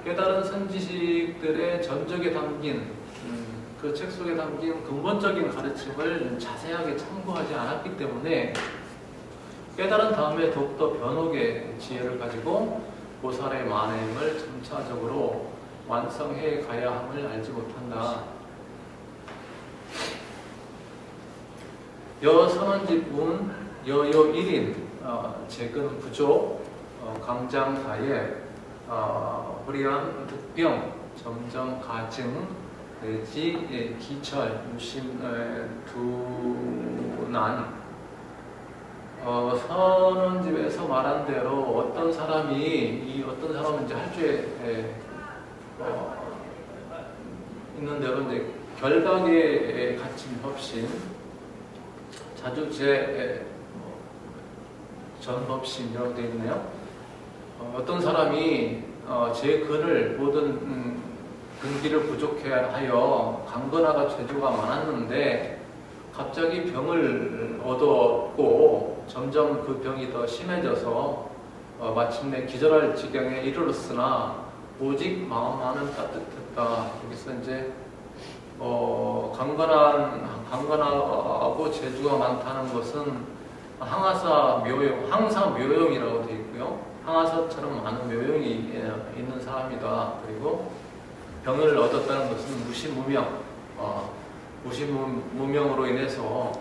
깨달은 선지식들의 전적에 담긴 그 책 속에 담긴 근본적인 가르침을 자세하게 참고하지 않았기 때문에 깨달은 다음에 더욱더 변혹의 지혜를 가지고 보살의 만행을 점차적으로 완성해 가야 함을 알지 못한다. 여선원집운 여요 1인 재근 부족 강장다예 불의한 득병 점점 가증 내지 기철 유심 두 난 선원집에서 말한 대로 어떤 사람은 이제 할주에 있는 대로 이제 결박에 갇힌 법신, 자주제 전법신이라고 되어 있네요. 어떤 사람이 제 근을 모든 근기를 부족해 하여 강건하가 재주가 많았는데 갑자기 병을 얻었고 점점 그 병이 더 심해져서 마침내 기절할 지경에 이르렀으나 오직 마음만은 따뜻했다. 여기서 이제 강건하고 재주가 많다는 것은 항사 묘용이라고 되어 있고요. 항아사처럼 많은 묘용이 있는 사람이다. 그리고 병을 얻었다는 것은 무시무명으로 인해서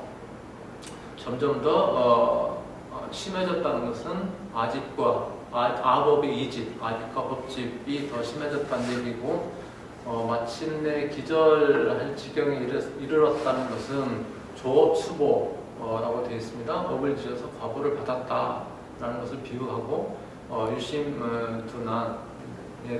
점점 더 심해졌다는 것은 아법의 이집, 아집과 법집이 더 심해졌다는 얘기고, 마침내 기절할 지경에 이르렀다는 것은 조업수보라고 되어 있습니다. 업을 지어서 과보를 받았다라는 것을 비유하고, 유심둔한에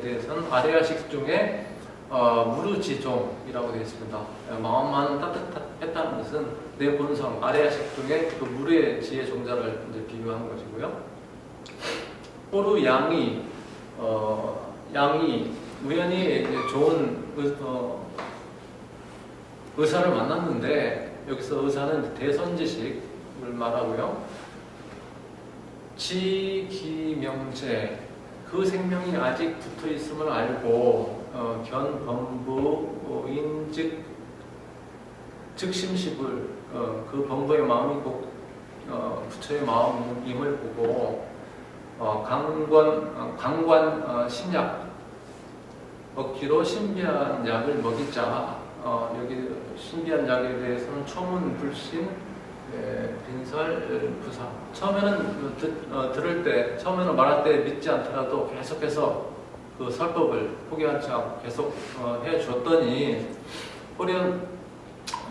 대해서는 아래야식 중에 무르지종이라고 되어 있습니다. 마음만 따뜻했다는 것은 내 본성, 아래야식 중에 그 무르의 지혜 종자를 이제 비유하는 것이고요. 호루 양이 우연히 이제 좋은 의사를 만났는데, 여기서 의사는 대선지식을 말하고요. 지기명제, 그 생명이 아직 붙어 있음을 알고 견범부인 즉심식을 그 범부의 마음이 곧 부처의 마음임을 보고 강관 신약 먹기로 신비한 약을 먹이자. 여기 신비한 약에 대해서는 초문 불신 빈설 부사. 처음에는 들을 때, 처음에는 말할 때 믿지 않더라도 계속해서 그 설법을 포기하지 않고 계속 해 주었더니 호련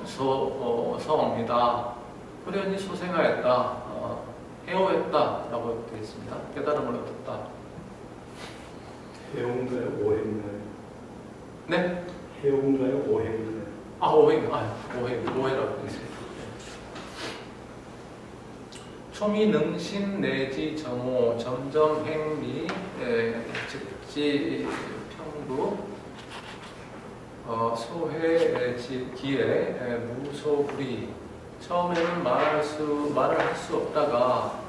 소성이다. 호련이 소생하였다. 해오했다라고 되어 있습니다. 깨달음을 얻었다. 해온가요? 오해인가요? 네? 해온가요? 오해인가요? 오해라고 되어 있습니다. 초미능신 내지 정오 점점 행미 즉지 평부 소회 기에 무소불이. 처음에는 말을 할 수 없다가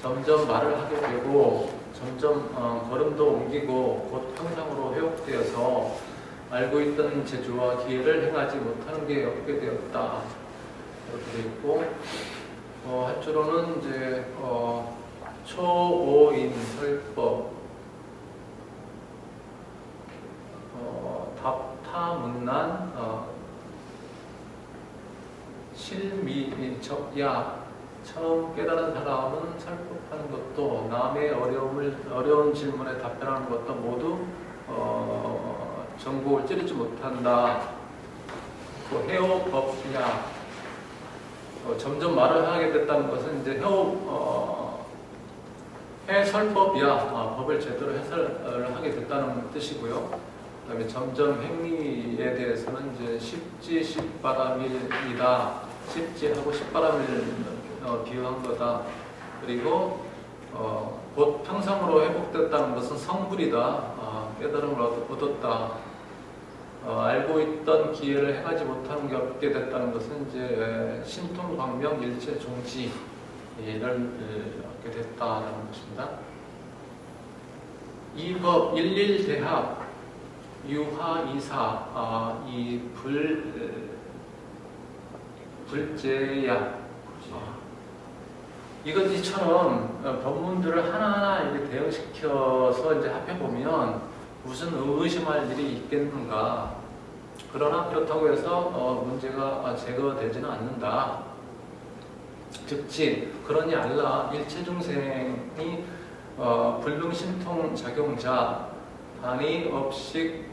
점점 말을 하게 되고 점점 걸음도 옮기고 곧 평상으로 회복되어서 알고 있던 재주와 기회를 행하지 못하는 게 없게 되었다. 이렇게 되어 있고, 한쪽으로는 이제 초오인 설법, 답타문난, 실미적야. 처음 깨달은 사람은 설법하는 것도 남의 어려운 질문에 답변하는 것도 모두 정복을 찌르지 못한다. 그 해오법야. 점점 말을 하게 됐다는 것은 이제 해설법이야. 법을 제대로 해설을 하게 됐다는 뜻이고요. 그다음에 점점 행위에 대해서는 이제 십지십바라밀이다. 십지하고 십바라밀을 비유한 거다. 그리고 곧 평상으로 회복됐다는 것은 성불이다. 깨달음을 얻었다. 알고 있던 기회를 행하지 못하는 게 없게 됐다는 것은 이제 신통광명 일체 종지를 얻게 됐다라는 것입니다. 이법 일일대합 유하이사. 이 불제야. 이것처럼 법문들을 하나하나 이렇게 대응시켜서 이제 합해보면 무슨 의심할 일이 있겠는가. 그러나 그렇다고 해서 문제가 제거되지는 않는다. 즉지 그러니 알라 일체 중생이 불능신통 작용자 단이 업식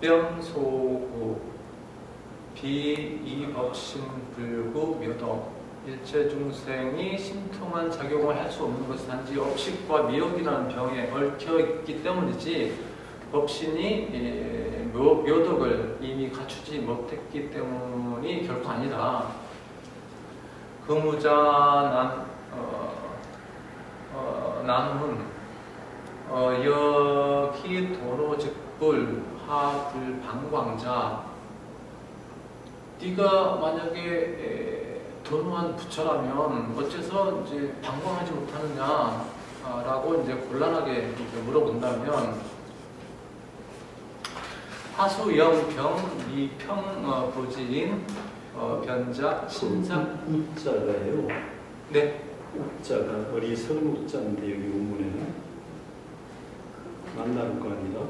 혹병소구 비이법신 불구 묘동. 일체 중생이 신통한 작용을 할 수 없는 것은 단지 업식과 미혹이라는 병에 얽혀 있기 때문이지 법신이 묘덕을 이미 갖추지 못했기 때문이 결코 아니다. 금우자 남은 여기 도로즉불 하불방광자. 네가 만약에 도노한 부처라면 어째서 이제 방광하지 못하느냐라고 이제 곤란하게 물어본다면 하수영병 미평 부지인 변작 신상 우자가요. 네. 우자가 어리석은 우자인데 여기 원문에는 만나는 거 아니라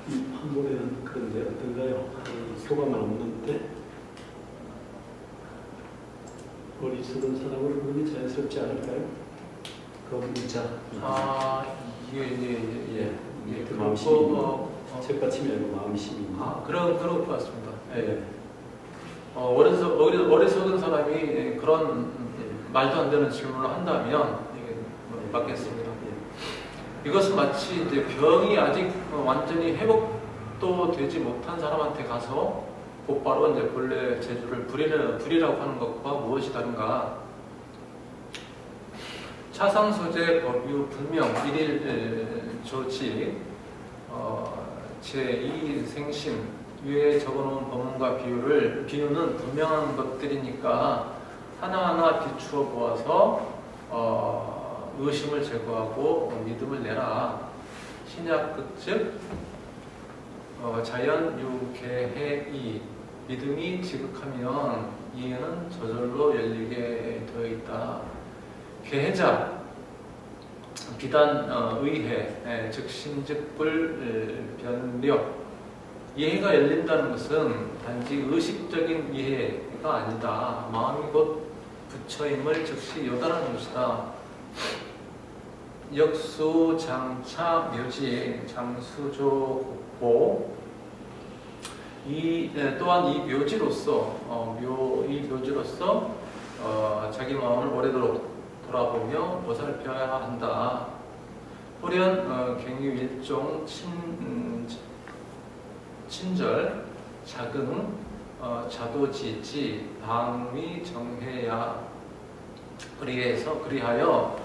이 한문에는 그런데 어떤가요? 소감은 없는데 어리석은 사람을 부르기 자연스럽지 않을까요? 그 우자. 예. 마음심이 책받침이 아니고 마음심이. 그런 것 같습니다. 예. 어리석은 사람이 그런 말도 안 되는 질문을 한다면 이게 맞겠습니다. 이것은 마치 이제 병이 아직 완전히 회복도 되지 못한 사람한테 가서 곧바로 이제 본래 재주를 부리라고 하는 것과 무엇이 다른가? 차상소재 법유 불명 일일 조치 제2생심 위에 적어놓은 법문과 비유는 분명한 것들이니까 하나하나 비추어 보아서 의심을 제거하고 믿음을 내라. 신약극즉 자연유계해이 믿음이 지극하면 이해는 저절로 열리게 되어 있다. 계해자 비단 의해 즉심즉불 변력. 이해가 열린다는 것은 단지 의식적인 이해가 아니다. 마음이 곧 부처임을 즉시 요단하는 것이다. 역수 장차 묘지 장수조 국보. 또한 이 묘지로서 자기 마음을 오래도록 돌아보며 보살펴야 한다. 호련 갱유 일종 친절 자긍 자도지지 방위 정해야. 그리하여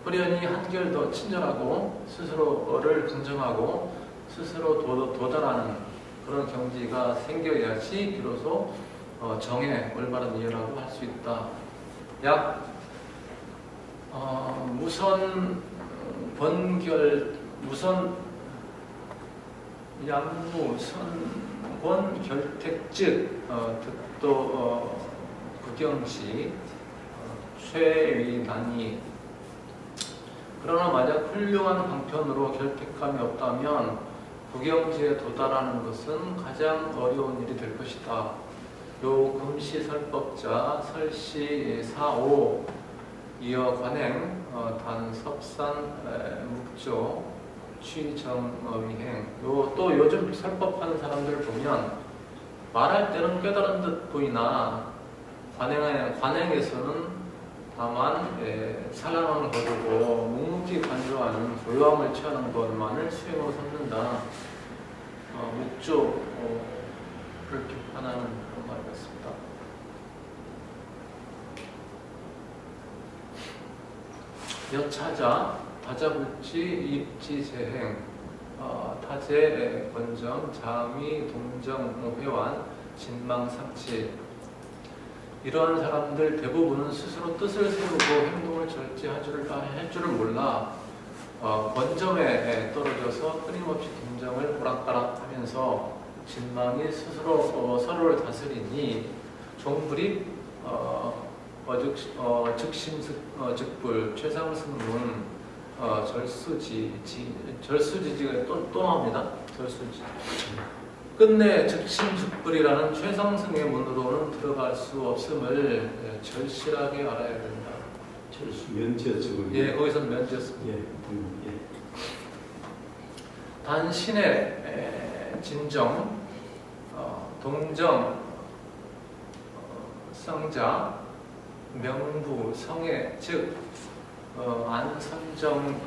호련이 한결 더 친절하고 스스로를 긍정하고 스스로 도달하는 그런 경지가 생겨야지 비로소 정해 올바른 이해라고 할 수 있다. 양무 선권 결택즉 득도 구경시 최위난이. 그러나 만약 훌륭한 방편으로 결택감이 없다면 구경지에 도달하는 것은 가장 어려운 일이 될 것이다. 요 금시설법자 설시사오 이어 관행 단섭산 묵조 취정위행. 또 요즘 설법하는 사람들 보면 말할 때는 깨달은 듯 보이나 관행에서는 다만 산란을 거두고 묵묵히 관조하는 고요함을 취하는 것만을 수행으로 삼는다. 묵조를 비판하는 그런 말 같습니다. 여차자 다자불지 입지재행 타제 권정 자미 동정 회환 진망상치. 이러한 사람들 대부분은 스스로 뜻을 세우고 행동을 절제할 줄을 몰라 권정에 떨어져서 끊임없이 동정을 오락가락하면서 진망이 스스로 서로를 다스리니 종불입 즉심즉불 최상승문 절수지지가 또 나옵니다. 절수지. 끝내 즉심즉불이라는 최상승의 문으로는 들어갈 수 없음을 절실하게 알아야 된다. 절수 면제였죠. 예, 거기서는 면제였습니다. 단신의 진정, 동정, 습성자, 명부, 성애, 즉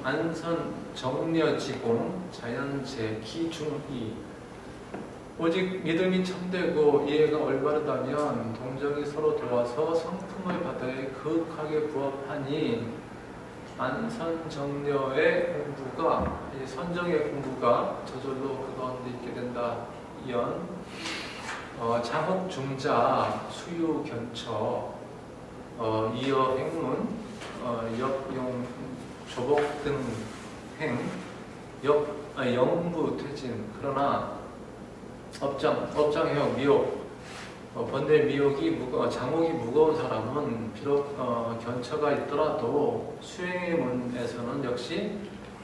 안선정려지공, 자연재, 기중이. 오직 믿음이 참되고 이해가 올바르다면 동정이 서로 도와서 성품의 바다에 그윽하게 부합하니 안선정려의 공부가, 이 선정의 공부가 저절로 그 가운데 있게 된다. 이연 장흑중자, 수유견처, 이어 행문, 역용 조복 등 행, 영부 퇴진. 그러나 업장해역 미혹, 번뇌 미혹이 장옥이 무거운 사람은 비록 견처가 있더라도 수행의 문에서는 역시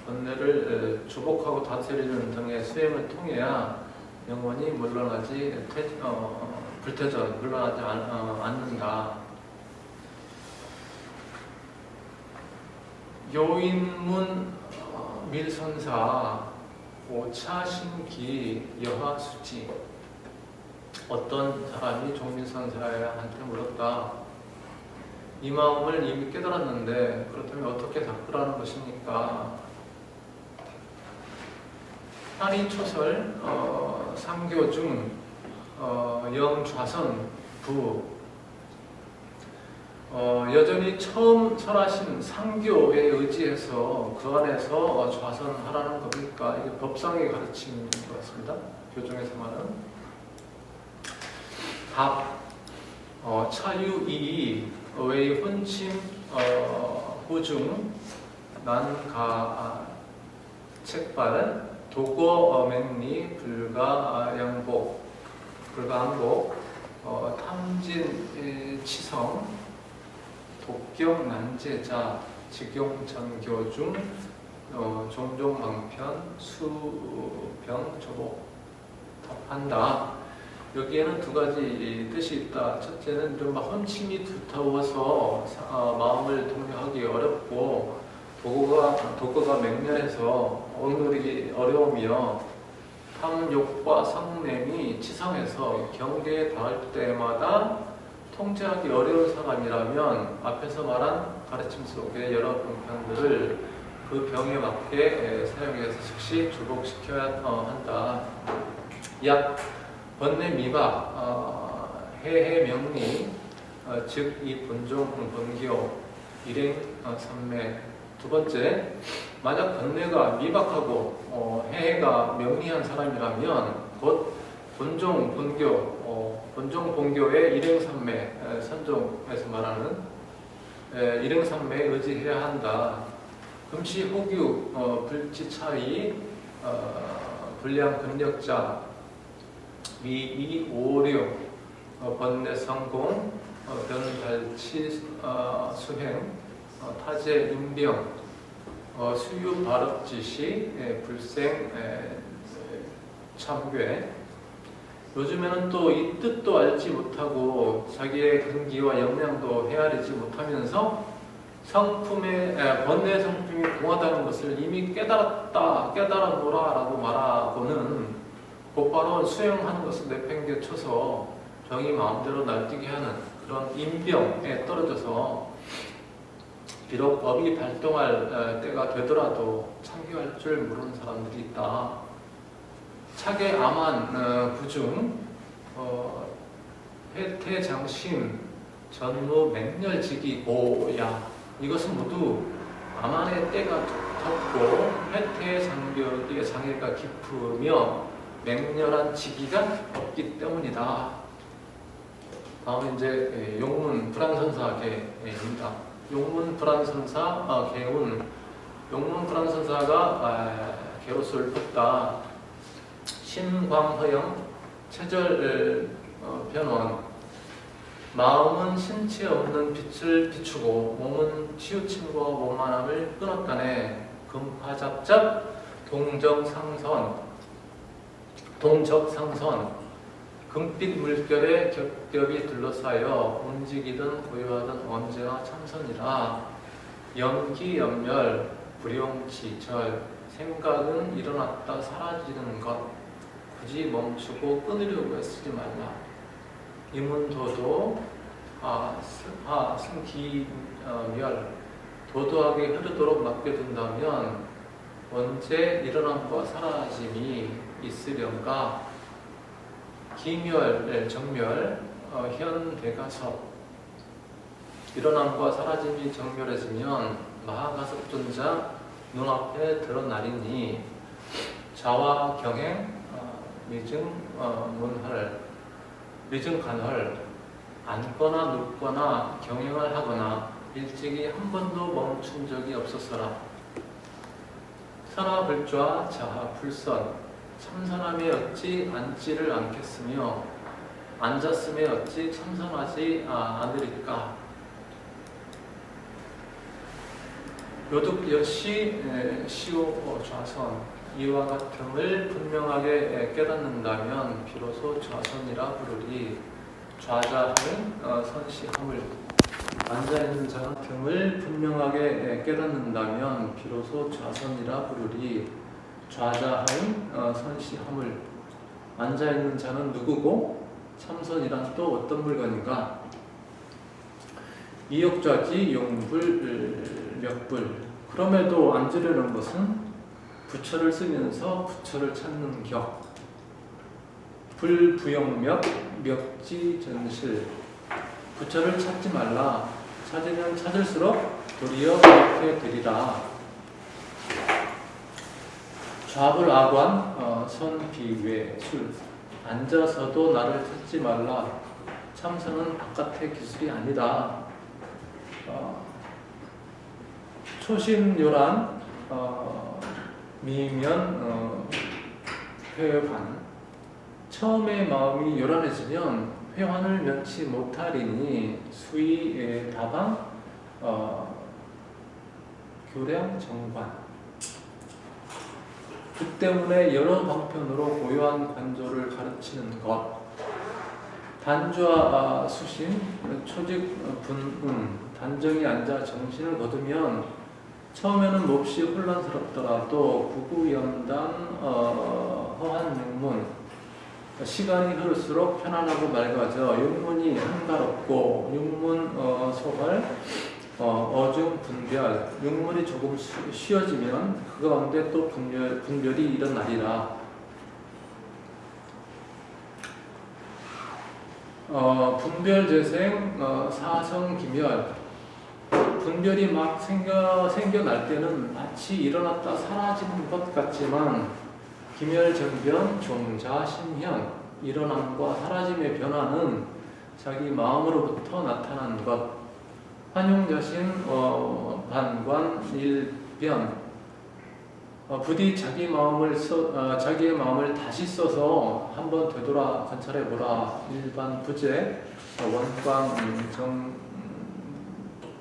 번뇌를 조복하고 다스리는 등의 수행을 통해야 영원히 불태전 물러나지 않는다. 요인문 밀선사 오차신기 여하수지. 어떤 사람이 종밀선사한테 물었다. 이 마음을 이미 깨달았는데 그렇다면 어떻게 닦으라는 것입니까? 한의초설 삼교 중 영좌선 부, 여전히 처음 설하신 상교에 의지해서 그 안에서 좌선하라는 겁니까? 이게 법상의 가르침인 것 같습니다. 교정에서 말하는 답, 차유이 의 혼침 후중 난가 책발 도거맹리 불가양복 탐진 치성 독경 난제자 직용전교 중 종종방편 수병 조복 답한다. 여기에는 두 가지 뜻이 있다. 첫째는 좀 혼침이 두터워서 마음을 독려하기 어렵고 도거가 맹렬해서 억누르기 어려우며 탐욕과 성냄이 치성해서 경계에 닿을 때마다 통제하기 어려운 사람이라면 앞에서 말한 가르침 속의 여러 병편들을 그 병에 맞게 사용해서 즉시 주복시켜야 한다. 약 번뇌 미박 해해명리 즉 이 본종 본교 일행 삼매. 두 번째, 만약 번뇌가 미박하고 해해가 명리한 사람이라면 곧 본종 본교의 일행삼매, 선종에서 말하는 일행삼매에 의지해야 한다. 금시 호규 불치차이 불량 근력자 미이 오류 번뇌 성공 변달치 수행 타제 인병 수유 발업지시 불생 참괴. 요즘에는 또 이 뜻도 알지 못하고 자기의 근기와 역량도 헤아리지 못하면서 번뇌 성품이 공하다는 것을 이미 깨달아노라 라고 말하고는 곧바로 수행하는 것을 내팽개쳐서 병이 마음대로 날뛰게 하는 그런 인병에 떨어져서 비록 법이 발동할 때가 되더라도 참교할 줄 모르는 사람들이 있다. 차계 암한 부중 해태장심 전무 맹렬지기 오야. 이것은 모두 암한의 때가 두텁고 해태의 장애가 깊으며 맹렬한 지기가 없기 때문이다. 다음은 이제 용문 불안선사 계입니다. 용문 불안선사 개운. 용문 불안선사가 개로수를 폈다. 신광허영 체절 변원. 마음은 신체 없는 빛을 비추고 몸은 치우침과 원만함을 끊었다네. 금파잡잡 동적상선 금빛 물결에 겹겹이 둘러싸여 움직이든 고요하든 언제나 참선이라. 연기연멸 불용지절 생각은 일어났다 사라지는 것. 굳이 멈추고 끊으려고 애쓰지 말라. 이문도도 같은 기멸 도도하게 흐르도록 맡겨둔다면 언제 일어남과 사라짐이 있으련가. 기멸, 정멸, 현대가섭. 일어남과 사라짐이 정멸해지면 마하가섭존자 눈앞에 드러나리니 자와 경행, 미증, 문헐, 미증 간헐, 앉거나 눕거나 경행을 하거나 일찍이 한 번도 멈춘 적이 없었어라. 산화불좌 자하불선. 참선함에 어찌 앉지를 않겠으며 앉았음에 어찌 참선하지 않으리까. 요득여시 시오 좌선. 이와 같음을 분명하게 깨닫는다면 비로소 좌선이라 부르리. 좌자하는 선시함을. 앉아있는 자는 틈을 분명하게 깨닫는다면 비로소 좌선이라 부르리. 좌자하인 선시함을. 앉아있는 자는 누구고 참선이란 또 어떤 물건인가. 이역좌지 용불 멱불. 그럼에도 앉으려는 것은 부처를 쓰면서 부처를 찾는 격. 불부영멱 멱지전실. 부처를 찾지 말라. 찾으면 찾을수록 도리어 그렇게 되리라. 좌불아관 선비외술. 앉아서도 나를 찾지 말라. 참선은 바깥의 기술이 아니다. 초심요란 미면 회환. 처음에 마음이 요란해지면 회환을 면치 못하리니 수의 다방 교량 정관. 그 때문에 여러 방편으로 고요한 관조를 가르치는 것. 단좌 수심 초직 분음. 단정히 앉아 정신을 거두면 처음에는 몹시 혼란스럽더라도 구구연단 허한 육문. 시간이 흐를수록 편안하고 맑아져 육문이 한가롭고 육문 소발 어중 분별. 육문이 조금 쉬어지면 그 가운데 또 분별이 일어나리라. 분별재생 사성기멸. 분별이 막 생겨날 때는 마치 일어났다 사라지는 것 같지만 기멸정변 종자신현. 일어남과 사라짐의 변화는 자기 마음으로부터 나타난 것. 환용자신 반관 일변. 부디 자기의 마음을 다시 써서 한번 되돌아 관찰해보라. 일반 부재 원광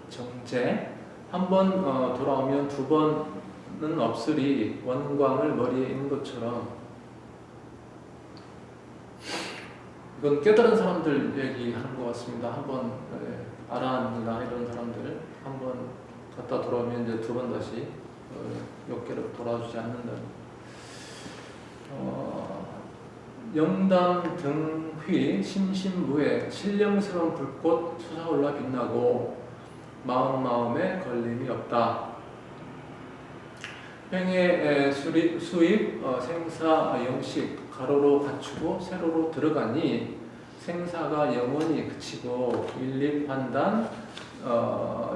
정제. 한번 돌아오면 두 번은 없으리. 원광을 머리에 있는 것처럼. 이건 깨달은 사람들 얘기하는 것 같습니다. 한번 아라한이나 이런 사람들 한번 갔다 돌아오면 이제 두 번 다시 역계로 돌아주지 않는다. 영담 등휘 심심무해. 신령스러운 불꽃 솟아올라 빛나고 마음에 걸림이 없다. 횡의 수입 생사 영식. 가로로 갖추고 세로로 들어가니 생사가 영원히 그치고 일립 판단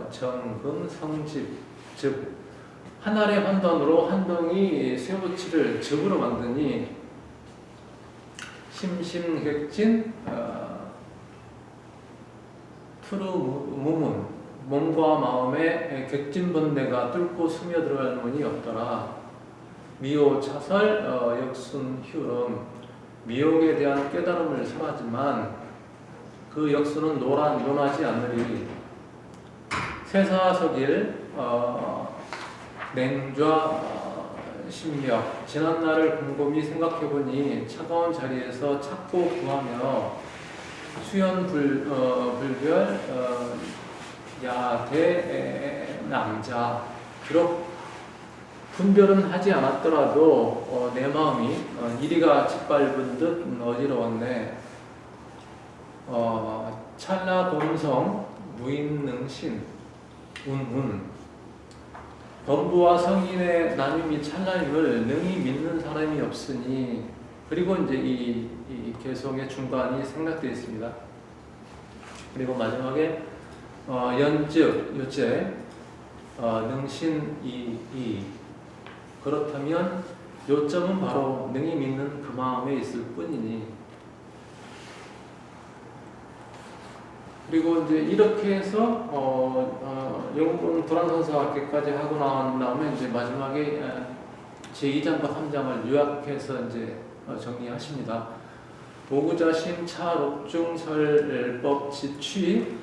정금 성집. 즉 한 알의 판단으로 한 덩이 쇠붙이를 즙으로 만드니 심심객진 투루무문. 몸과 마음에 객진번뇌가 뚫고 스며들어갈 문이 없더라. 미오차설 역순휴름. 미혹에 대한 깨달음을 설하지만 그 역수는 논하지 않으리. 세사석일 냉좌 심력. 지난날을 곰곰이 생각해보니 차가운 자리에서 찾고 구하며 수연 불별 야대 남자. 비록 분별은 하지 않았더라도 내 마음이 이리가 짓밟은 듯 어지러웠네. 찰나 본성 무인능신 운운 범부와 성인의 나눔이 찰나임을 능히 믿는 사람이 없으니. 그리고 이제 이 개성의 중간이 생략되어 있습니다. 그리고 마지막에 연즉 요제 능신 이 그렇다면 요점은 바로 능히 믿는 그 마음에 있을 뿐이니. 그리고 이제 이렇게 해서 영분 불안선사학계까지 하고 나온 다음에 이제 마지막에 제2장과 3장을 요약해서 이제 정리하십니다. 보구자심 차록중설법 지취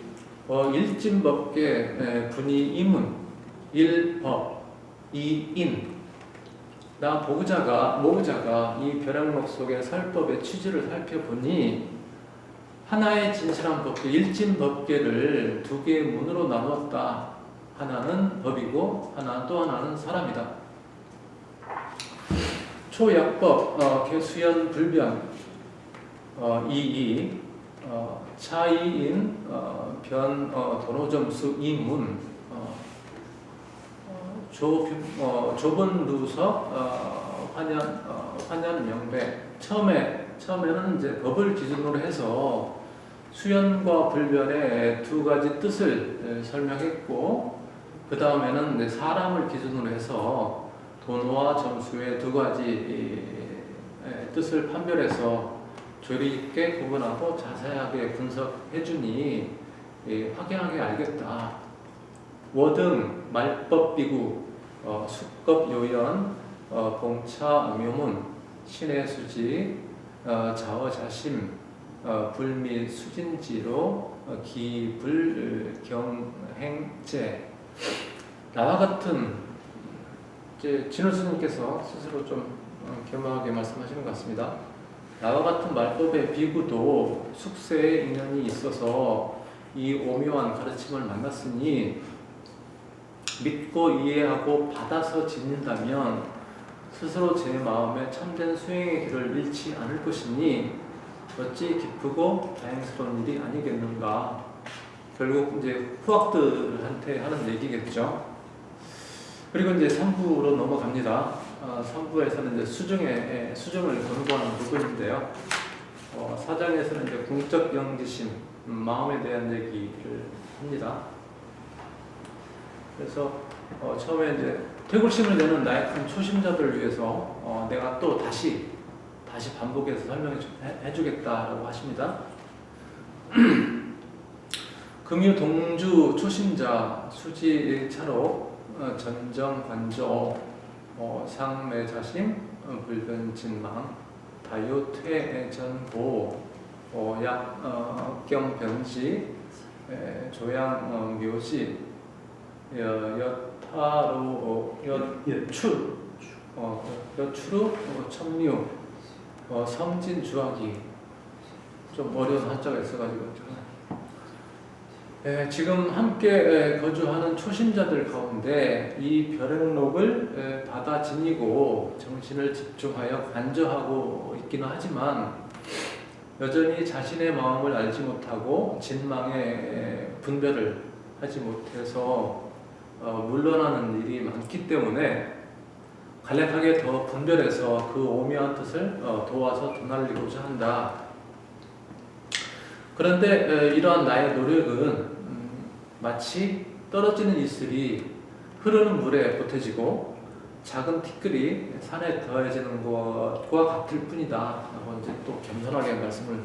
일진법계 분이 이문 일법 이인. 나 모구자가 이 벼락록 속의 설법의 취지를 살펴보니 하나의 진실한 법계, 일진법계를 두 개의 문으로 나누었다. 하나는 법이고 또 하나는 사람이다. 초약법, 개수연 불변, 이이, 차이인, 변, 도노점수 이문, 좁은 루서, 환연 명배. 처음에는 이제 법을 기준으로 해서 수연과 불변의 두 가지 뜻을 설명했고, 그 다음에는 사람을 기준으로 해서 도노와 점수의 두 가지 뜻을 판별해서 조리 있게 구분하고 자세하게 분석해주니 확연하게 알겠다. 워등, 말법비구, 수급요연, 봉차 묘문, 신의 수지, 자어자심, 불미 수진지로 기불경행제. 나와 같은 이제 진호 스님께서 스스로 좀 겸허하게 말씀하시는 것 같습니다. 나와 같은 말법의 비구도 숙세에 인연이 있어서 이 오묘한 가르침을 만났으니 믿고 이해하고 받아서 지닌다면 스스로 제 마음에 참된 수행의 길을 잃지 않을 것이니 어찌 기쁘고 다행스러운 일이 아니겠는가. 결국 이제 후학들한테 하는 얘기겠죠. 그리고 이제 3부로 넘어갑니다. 3부에서는 이제 수정을 권고하는 부분인데요. 4장에서는 이제 궁적 영지심, 마음에 대한 얘기를 합니다. 그래서 처음에 이제 퇴굴심을 내는 나약한 초심자들을 위해서 내가 또 다시 반복해서 설명해주겠다라고 하십니다. 금유 동주 초심자 수지차로 전정 관조 상매자심 불변진망 다요퇴전보 약경변지 조양 묘지 여타로 여추루 천류 성진주하기. 좀 어려운 한자가 있어가지고 지금 함께 거주하는 초심자들 가운데 이 벼락록을 받아 지니고 정신을 집중하여 간저하고 있기는 하지만 여전히 자신의 마음을 알지 못하고 진망의 분별을 하지 못해서 물러나는 일이 많기 때문에 간략하게 더 분별해서 그 오묘한 뜻을 도와서 되살리고자 한다. 그런데 이러한 나의 노력은 마치 떨어지는 이슬이 흐르는 물에 보태지고 작은 티끌이 산에 더해지는 것과 같을 뿐이다. 라고 이제 또 겸손하게 말씀을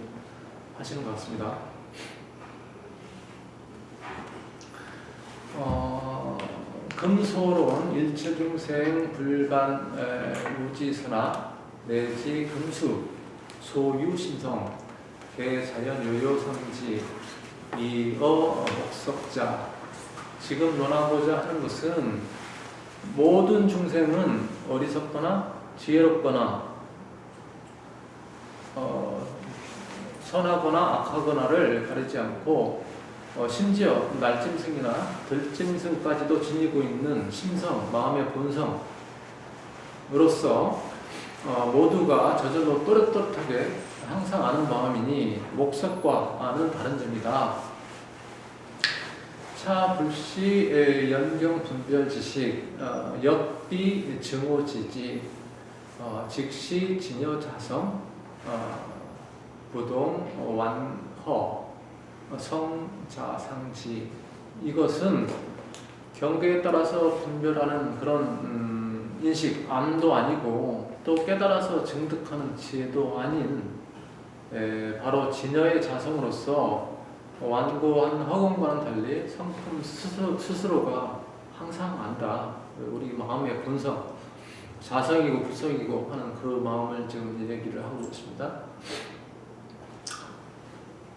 하시는 것 같습니다. 금소론 일체중생 불반 우지선화 내지 금수 소유신성 개자연 요요성지 이어 목석자. 지금 논하고자 하는 것은 모든 중생은 어리석거나 지혜롭거나 선하거나 악하거나를 가리지 않고 심지어 날짐승이나 들짐승까지도 지니고 있는 심성, 마음의 본성으로서 모두가 저절로 또렷또렷하게 항상 아는 마음이니 목석과는 다른 점이다. 불차 불시 연경 분별 지식 역비 증오 지지 직시 진여 자성 부동 완허 성자상지. 이것은 경계에 따라서 분별하는 그런 인식, 암도 아니고 또 깨달아서 증득하는 지혜도 아닌 바로 진여의 자성으로서 완고한 허공과는 달리 성품 스스로가 항상 안다. 우리 마음의 본성, 자성이고 부성이고 하는 그 마음을 지금 얘기를 하고 있습니다.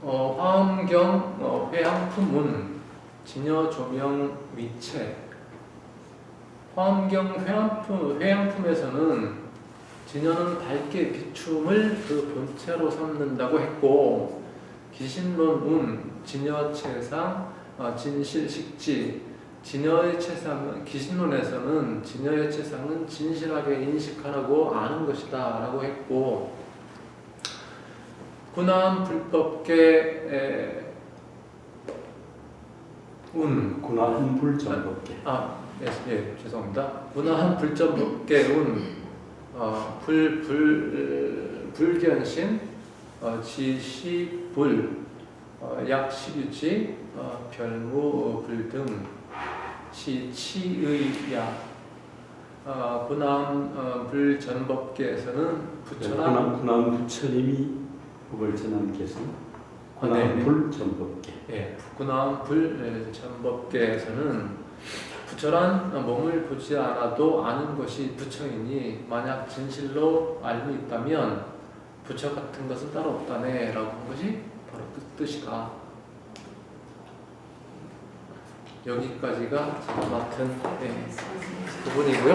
화엄경 회양품은 진여 조명 위체. 화엄경 회양품에서는 진여는 밝게 비춤을 그 본체로 삼는다고 했고, 기신론은 진여 체상, 진실식지. 진여의 체상은, 기신론에서는 진여의 체상은 진실하게 인식하라고 아는 것이다 라고 했고, 군함 불법계 군함 불전법계. 예, 죄송합니다. 군함 불전법계 불견신, 지시불, 약시유지, 별무불 등 치의야. 군함 불전법계에서는 부처남 군함 부처님이 법을 전한 계신 군함 불전법계. 예, 군함 불전법계에서는 부처란 몸을 보지 않아도 아는 것이 부처이니 만약 진실로 알고 있다면 부처 같은 것은 따로 없다네 라고 한 것이 바로 그 뜻이다. 여기까지가 제가 맡은 부분이고요.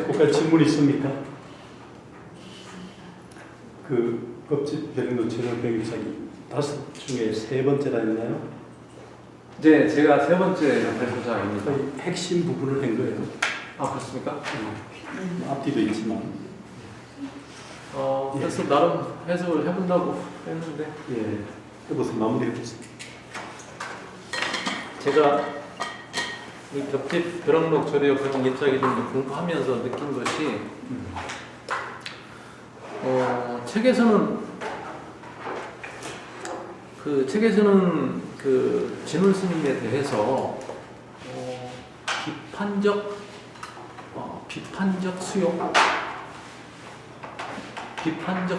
혹시 질문 있습니까? 그 법집 별행로 진행병입사기 5 중에 3번째라 했나요? 네, 제가 3번째 발표자입니다. 거의 핵심 부분을 한 거예요. 그렇습니까? 앞뒤도 있지만. 그래서 나름 해석을 해본다고 했는데, 해보세요. 마무리해 주세요. 제가 이 벽집 벼락록 절여 그런 입사기 좀 공부하면서 느낀 것이, 책에서는 그 진울 스님에 대해서 비판적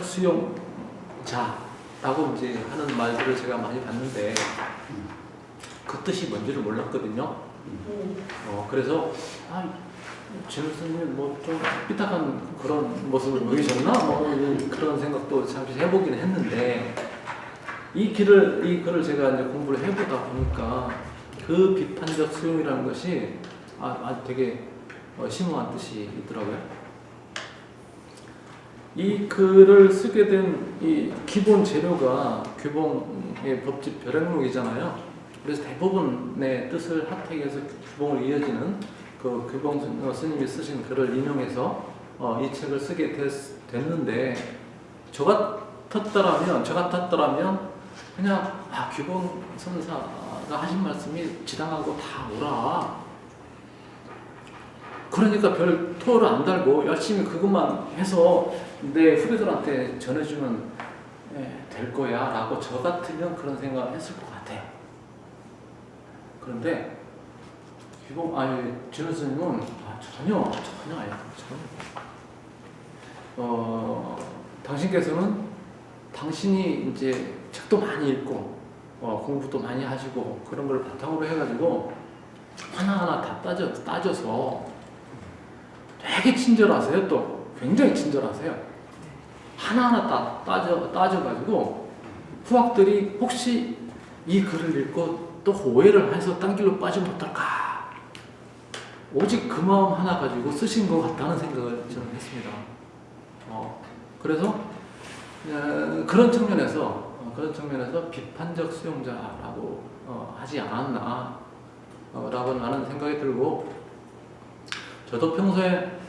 수용자라고 이제 하는 말들을 제가 많이 봤는데 그 뜻이 뭔지를 몰랐거든요. 그래서 진울 스님이 뭐 좀 삐딱한 그런 모습을 보이셨나? 그런 생각도 잠시 해보긴 했는데, 이 글을 제가 이제 공부를 해보다 보니까 그 비판적 수용이라는 것이 아주 되게 심오한 뜻이 있더라고요. 이 글을 쓰게 된 이 기본 재료가 규봉의 법집 벼락록이잖아요. 그래서 대부분의 뜻을 합택해서 규봉을 이어지는 그 규봉 스님이 쓰신 글을 인용해서 이 책을 쓰게 됐는데, 저 같았더라면 그냥 규봉 선사가 하신 말씀이 지당하고 다 오라. 그러니까 별 토를 안 달고 열심히 그것만 해서 내 후배들한테 전해주면 될 거야 라고 저 같으면 그런 생각을 했을 것 같아요. 그런데 진우 스님은 전혀 아니에요. 당신께서는 당신이 이제 책도 많이 읽고 공부도 많이 하시고 그런 걸 바탕으로 해가지고 하나하나 다 따져서 되게 친절하세요. 또 굉장히 친절하세요. 하나하나 다 따져가지고 후학들이 혹시 이 글을 읽고 또 오해를 해서 딴 길로 빠지면 어떨까, 오직 그 마음 하나 가지고 쓰신 것 같다는 생각을 저는 했습니다. 그래서 그런 측면에서 비판적 수용자라고 하지 않았나 라고 나는 생각이 들고, 저도 평소에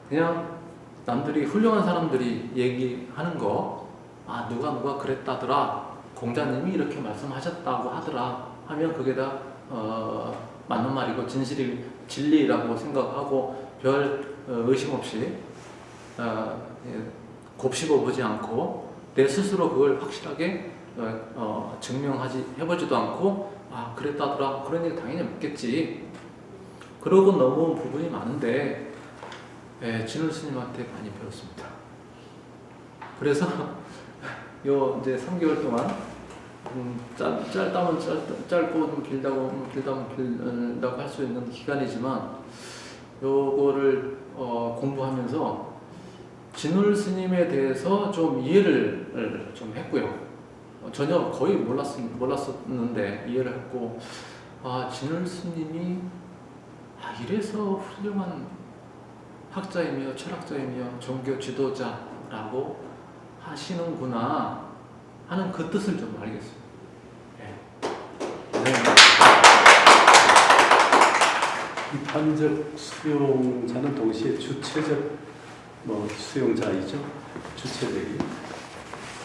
그냥 남들이 훌륭한 사람들이 얘기하는 거 누가 그랬다더라, 공자님이 이렇게 말씀하셨다고 하더라 하면 그게 다 맞는 말이고 진리라고 생각하고 별 의심 없이 곱씹어 보지 않고 내 스스로 그걸 확실하게 해보지도 않고 그랬다더라 그런 얘기 당연히 묻겠지. 그러고 넘어온 부분이 많은데 진울 스님한테 많이 배웠습니다. 그래서 요 이제 3개월 동안 짧다면 짧고 좀 길다면 길다고 할 수 있는 기간이지만 요거를 공부하면서 진울 스님에 대해서 좀 이해를 좀 했고요. 전혀 거의 몰랐었는데 이해를 했고 진울 스님이 이래서 훌륭한 학자이며 철학자이며 종교 지도자라고 하시는구나 하는 그 뜻을 좀 알겠어요. 비판적 수용자는 동시에 주체적 수용자이죠. 주체적인.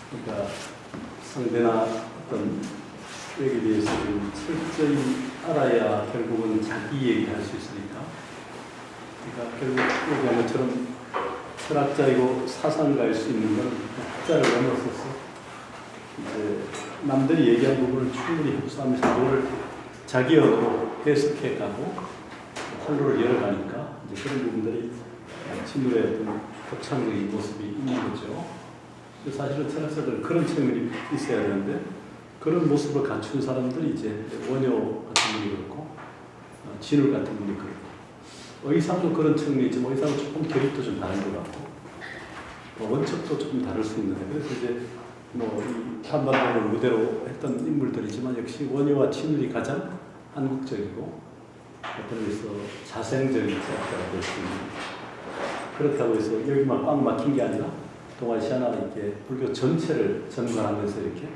그러니까 상대나 어떤 여기에 대해서 좀 철저히 알아야 결국은 자기 얘기를 할 수 있으니까. 그러니까 결국 얘기한 것처럼 철학자이고 사상가일 수 있는 건 학자를 넘어서서 이제 남들이 얘기한 부분을 충분히 흡수하면서 그거를 자기 언어로 해석해가고 활로를 열어가니까 이제 그런 부분들이 진울의 어떤 독창적인 모습이 있는 거죠. 사실은 철학자들은 그런 측면이 있어야 되는데 그런 모습을 갖춘 사람들이 이제 원효 같은 분이 그렇고 진울 같은 분이 그렇고 의상도 그런 측면이 있지만 의상은 조금 결입도 좀 다른 것 같고 원칙도 조금 다를 수 있는데 그래서 이제 이 한반도를 무대로 했던 인물들이지만 역시 원효와 진울이 가장 한국적이고 어떤 의미에서 자생적인 철학자가 될 수 있는 그렇다고 해서 여기만 꽉 막힌 게 아니라 동아시아나 이렇게 불교 전체를 전관하면서 이렇게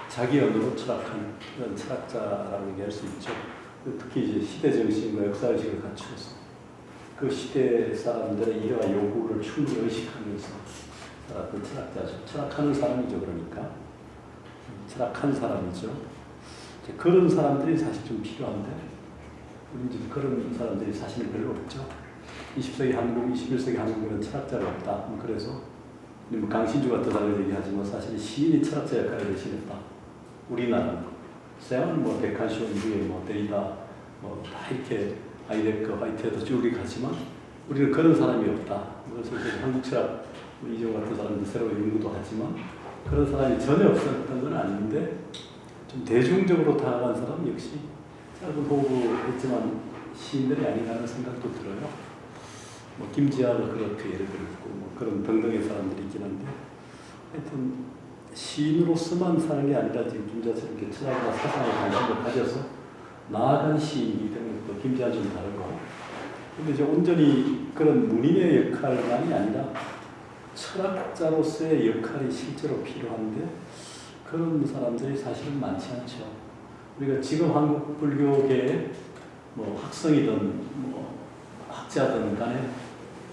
자기 언어로 철학한 그런 철학자라고 얘기할 수 있죠. 특히 이제 시대 정신과 역사의식을 갖추어서 그 시대 사람들의 일화 요구를 충분히 의식하면서 살았던 철학자죠. 철학하는 사람이죠. 그러니까 철학한 사람이죠. 그런 사람들이 사실 좀 필요한데 우리 그런 사람들이 사실 별로 없죠. 20세기 한국, 21세기 한국에는 철학자가 없다. 그래서 강신주가 또 다른 얘기하지만 사실 시인이 철학자 역할을 대신했다. 우리나라는 서양은 데칸시온 이후에 데리다 다 이렇게 아이데크, 화이트헤드 쭉 가지만 우리는 그런 사람이 없다. 그래서 한국 철학 이종 같은 사람들 새로 연구도 하지만 그런 사람이 전혀 없었던 건 아닌데 좀 대중적으로 다가간 사람 역시 짧은 호흡을 했지만 시인들이 아니라는 생각도 들어요. 김지아가 그렇게 예를 들었고 그런 등등의 사람들이 있긴 한데 하여튼 시인으로서만 사는 게 아니라 지금 김지아처럼 이렇게 철학과 사상에 관심을 가져서 나아간 시인이기 때문에 또 김지아는 좀 다르고 근데 이제 온전히 그런 문인의 역할만이 아니라 철학자로서의 역할이 실제로 필요한데 그런 사람들이 사실은 많지 않죠. 우리가 지금 한국 불교계에 학성이든 학자든 간에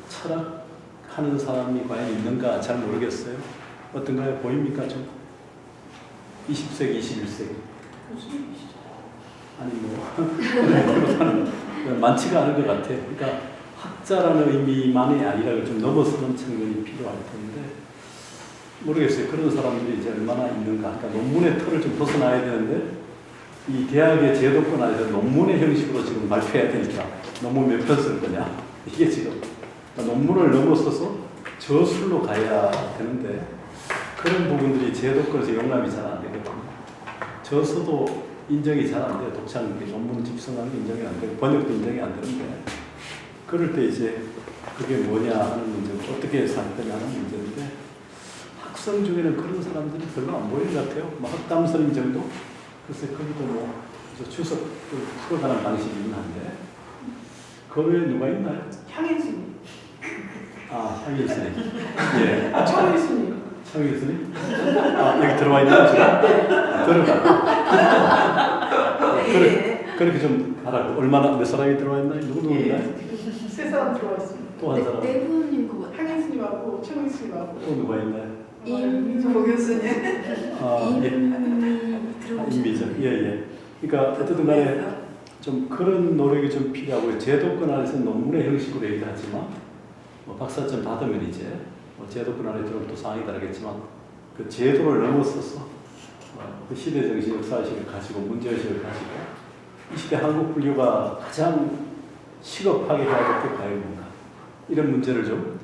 철학하는 사람이 과연 있는가 잘 모르겠어요. 어떤가요? 보입니까 좀? 20세기, 21세기. 아니 많지가 않은 것 같아요. 그러니까 학자라는 의미만이 아니라 좀 넘어서는 측면이 필요할 텐데 모르겠어요. 그런 사람들이 이제 얼마나 있는가. 그러니까 논문의 틀을 좀 벗어나야 되는데 이 대학의 제도권 안에서 논문의 형식으로 지금 발표해야 되니까 논문 몇 편 쓸 거냐. 이게 지금 그러니까 논문을 넘어서서 저술로 가야 되는데 그런 부분들이 제도권에서 용납이 잘 안 되거든요. 저서도 인정이 잘 안 돼요. 독창 논문 집성하는 게 인정이 안 되고 번역도 인정이 안 되는데 그럴 때 이제 그게 뭐냐 하는 문제, 어떻게 살 거냐 하는 문제인데 학성 중에는 그런 사람들이 별로 안 보이는 것 같아요. 학담스님 정도? 글쎄 거기도 추석 풀어가는 방식이 있긴 한데 그 외에 누가 있나요? 향인스님. 향인 스님. 예. 청일 스님. 청일 스님? 여기 들어와 있나요 지금? 들어가. 그렇게 좀 하라고. 얼마나 몇 사람이 들어와 있나요? 누구 있나요? 세 사람 들어와 있습니다. 또 한 사람? 네 분인 것 같아요. 향인 스님하고 청일 스님하고 또 누가 있나요? 고 교수님. 이미 들어오셨어요. 임미죠. 예. 그러니까 어쨌든 간에 좀 그런 노력이 좀 필요하고요. 제도권 안에서 논문의 형식으로 얘기하지만 뭐 박사점 받으면 이제 뭐 제도권 안에 들어오면 또 상황이 다르겠지만 그 제도를 넘어서서 그 시대 정신 역사의식을 가지고 문제의식을 가지고 이 시대 한국 불교가 가장 시급하게 해야 될 게 과연 뭔가 이런 문제를 좀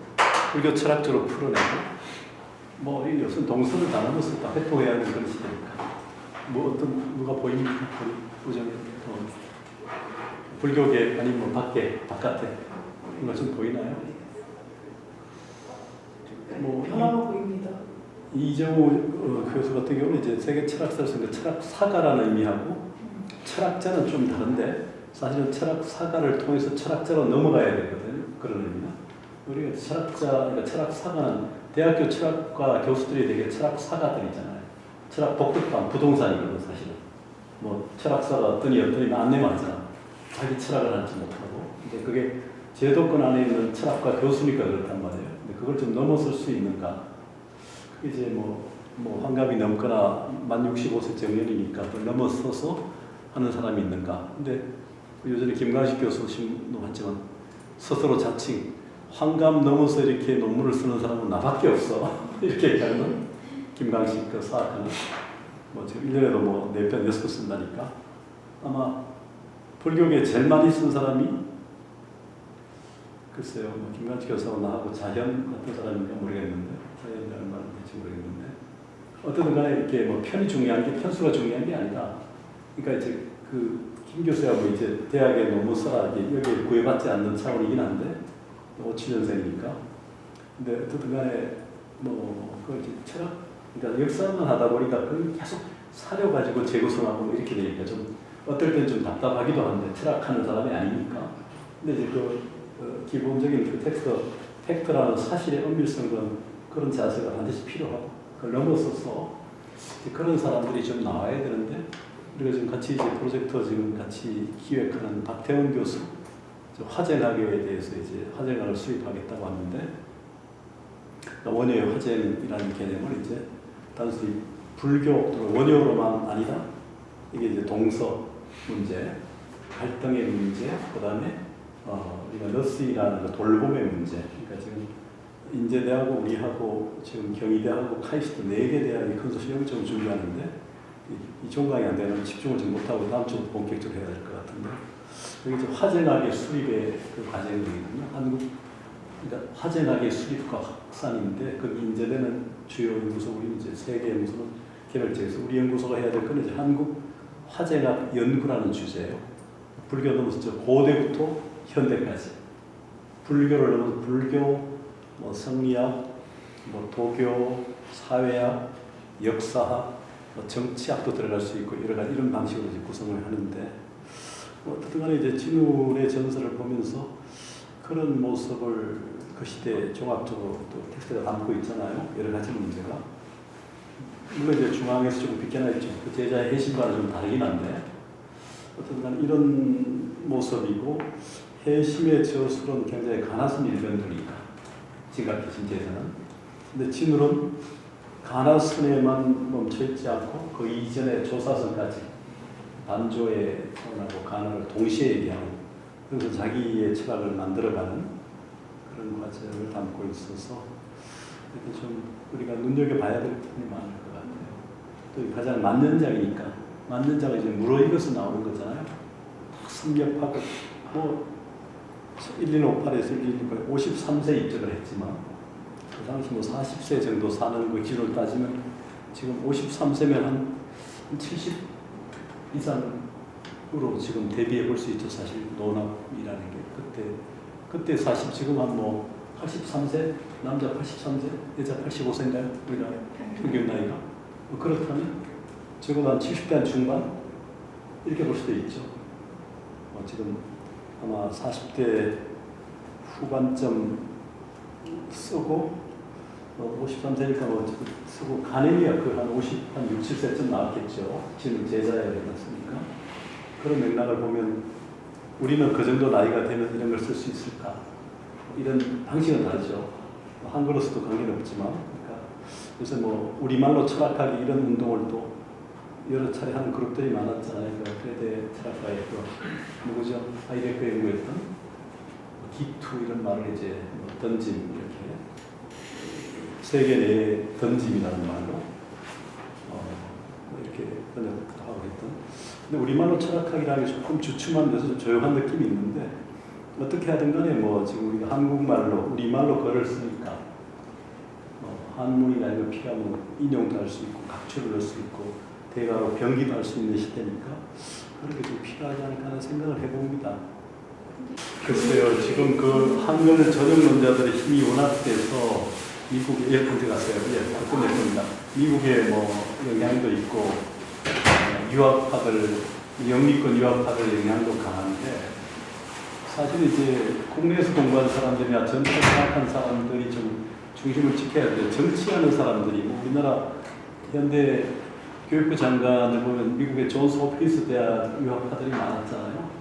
불교 철학적으로 풀어내고 뭐 요즘 동서를 다 넘어서 다 회복해야 하는 그런 시대니까 뭐 어떤 누가 보입니까? 우정이 불교계 아니면 뭐 밖에 바깥에 이런 거 좀 보이나요? 뭐 변화가 보입니다. 이정우 교수 같은 경우는 이제 세계 철학사를 쓴 철학 사가라는 의미하고 철학자는 좀 다른데 사실은 철학 사가를 통해서 철학자로 넘어가야 되거든요. 그런 의미나 우리가 철학자, 그러니까 철학 사가는 대학교 철학과 교수들이 되게 철학 사가들이잖아요. 철학 복덕방 부동산이거든 사실은. 뭐 철학사가 어떠니 안내만 하잖아. 자기 철학을 하지 못하고. 근데 그게 제도권 안에 있는 철학과 교수니까 그렇단 말이에요. 근데 그걸 좀 넘어설 수 있는가? 그게 이제 뭐 환갑이 넘거나 만 65세 정년이니까 그걸 넘어서서 하는 사람이 있는가? 근데 요전에 김광식 교수님도 했지만 스스로 자칭 환갑 넘어서 이렇게 논문을 쓰는 사람은 나밖에 없어. 이렇게 얘기하는 김광식 그 사학하는 뭐 지금 1년에도 뭐 4편 6편 쓴다니까 아마 불교계 제일 많이 쓴 사람이 글쎄요 뭐 김광식 교수하고 나하고 자현 같은 사람인가 모르겠는데 자현이 얼마나 될지 모르겠는데 어쨌든 간에 이렇게 뭐 편이 중요한 게 편수가 중요한 게 아니다. 그러니까 이제 그 김 교수하고 이제 대학에 논문 써라 여기에 구애받지 않는 차원이긴 한데 57년생이니까 근데 어쨌든 간에 뭐 그 이제 철학 그러니까 역사만 하다 보니까 그걸 계속 사려가지고 재구성하고 이렇게 되니까 좀 어떨 때는 좀 답답하기도 한데 철학하는 사람이 아니니까 근데 이제 기본적인 그 팩트라는 사실의 엄밀성은 그런 자세가 반드시 필요하고 그걸 넘어서서 그런 사람들이 좀 나와야 되는데 우리가 지금 같이 이제 프로젝터 지금 같이 기획하는 박태원 교수 화쟁학에 대해서 이제 화쟁학을 수립하겠다고 하는데 원효의 화쟁이라는 개념을 이제 단순히 불교 원효로만 아니라 이게 이제 동서 문제, 갈등의 문제, 그 다음에 우리가 너스이라는 그 돌봄의 문제. 그러니까 지금 인제대하고 우리하고 지금 경희대하고 카이스트 4개 대학이 컨소시엄을 좀 준비하는데 이 종강이 안 되면 집중을 좀 못하고 다음 주부터 본격적으로 해야 될 것 같은데 여기 이제 화쟁학의 수립의 그 과정이거든요. 그러니까 화쟁학의 수립과 확산인데 그 인제대는 주요 연구소 우리 이제 세계 연구소는 개별적에서 우리 연구소가 해야 될 건 이제 한국 화쟁학 연구라는 주제예요. 불교 넘어서 고대부터 현대까지 불교를 넘어서 불교, 뭐 성리학, 뭐 도교, 사회학, 역사학, 뭐 정치학도 들어갈 수 있고 여러 가지 이런 방식으로 이제 구성을 하는데 어쨌든 간에 이제 진울의 전설을 보면서 그런 모습을 그 시대 종합적으로 또 텍스트가 담고 있잖아요. 여러 가지 문제가. 물론 이제 중앙에서 조금 비껴나 있죠. 그 제자의 해심과는 좀 다르긴 한데 어쨌든 간에 이런 모습이고 해심의 저술은 굉장히 가나순 일변들이니까 지각해신 제자는. 근데 진울은 가나순에만 멈춰있지 않고 그 이전의 조사선까지 단조의 선하고 가나를 동시에 얘기하는 그래서 자기의 철학을 만들어가는 그런 과정을 담고 있어서 이렇게 좀 우리가 눈여겨봐야 될 부분이 많을 것 같아요. 또 가장 만년장이니까 만년장은 이제 물어익어서 나오는 거잖아요. 다 섭렵하고 뭐 1158에서 1158 53세 입적을 했지만 그 당시 뭐 40세 정도 사는 그 기준을 따지면 지금 53세면 한 70 이상으로 지금 대비해 볼 수 있죠. 사실 논합이라는 게 그때 40 지금 한 뭐 83세 남자 83세 여자 85세인가요? 우리나라 평균 나이가 뭐 그렇다면 적어도 한 70대 한 중반 이렇게 볼 수도 있죠. 지금 아마 40대 후반쯤 쓰고 53세니까 뭐 쓰고 가네미가 한 60, 7세쯤 나왔겠죠. 지금 제자에 해놨으니까. 그런 맥락을 보면 우리는 그 정도 나이가 되면 이런 걸 쓸 수 있을까? 이런 방식은 다르죠. 한글로 써도 관계는 없지만. 그러니까 요새 뭐 우리말로 철학하기 이런 운동을 또 여러 차례 하는 그룹들이 많았잖아요. 그 프레데 트라파의 그 누구죠? 하이데거에 연구했던 기투 이런 말을 이제 뭐 던짐 이렇게 세계 내에 던짐이라는 말로 뭐 이렇게 번역하고 했던. 근데 우리말로 철학학이라는 게 조금 주춤하면서 좀 조용한 느낌이 있는데 어떻게 하든 간에 뭐 지금 우리가 한국말로 우리말로 글을 쓰니까 한문이나 이런 거 필요하면 인용도 할 수 있고 각출을 할 수 있고 대가로 병기도 할 수 있는 시대니까 그런 게 좀 필요하지 않을까 하는 생각을 해봅니다. 글쎄요, 지금 그 한글 전형론자들의 힘이 워낙돼서 미국에 언제 갔어요? 예, 끝낼 겁니다. 미국에 뭐 영향도 있고 유학파들, 영미권 유학파들 영향도 강한데 사실 이제 국내에서 공부한 사람들이나 전체 생각한 사람들이 좀 중심을 지켜야 돼요. 정치하는 사람들이 우리나라 현대 교육부 장관을 보면 미국의 존스 홉킨스 대학 유학파들이 많았잖아요.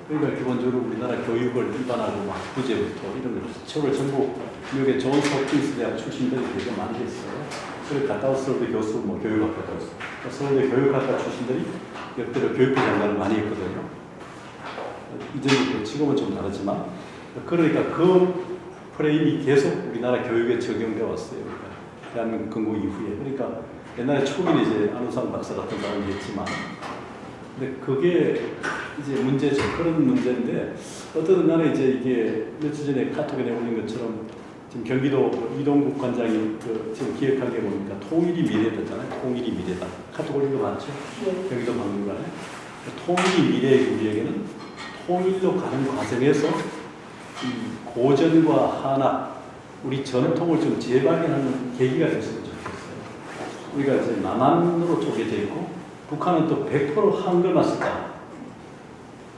그러니까 기본적으로 우리나라 교육을 일반하고 막 부제부터 이런 것을 전부 미국의 존스 홉킨스 대학 출신들이 되게 많이 있어요. 그리고 갔다 온 서울대 교수, 뭐 교육학과 교수, 서울대 교육학과 출신들이 역대로 교육부 장관을 많이 했거든요. 이전부터 지금은 좀 다르지만 그러니까 그 프레임이 계속 우리나라 교육에 적용되어 왔어요. 그러니까 대한민국 건국 이후에. 그러니까 옛날에 초기는 이제 안우상 박사 같은 사람이 했지만 근데 그게 이제 문제죠. 그런 문제인데 어떤 간에 이제 이게 며칠 전에 카톡에 내올린 것처럼 지금 경기도 이동국 관장이 지금 기획한 게 뭡니까? 통일이 미래다잖아요. 통일이 미래다. 카톡 올린 거 맞죠? 네. 경기도 박물관에. 통일이 미래의 우리에게는 통일로 가는 과정에서 이 고전과 한학, 우리 전통을 좀 재발견하는 계기가 됐으면 좋겠어요. 우리가 이제 남한으로 쪼개져 있고 북한은 또 100% 한글만 쓰다.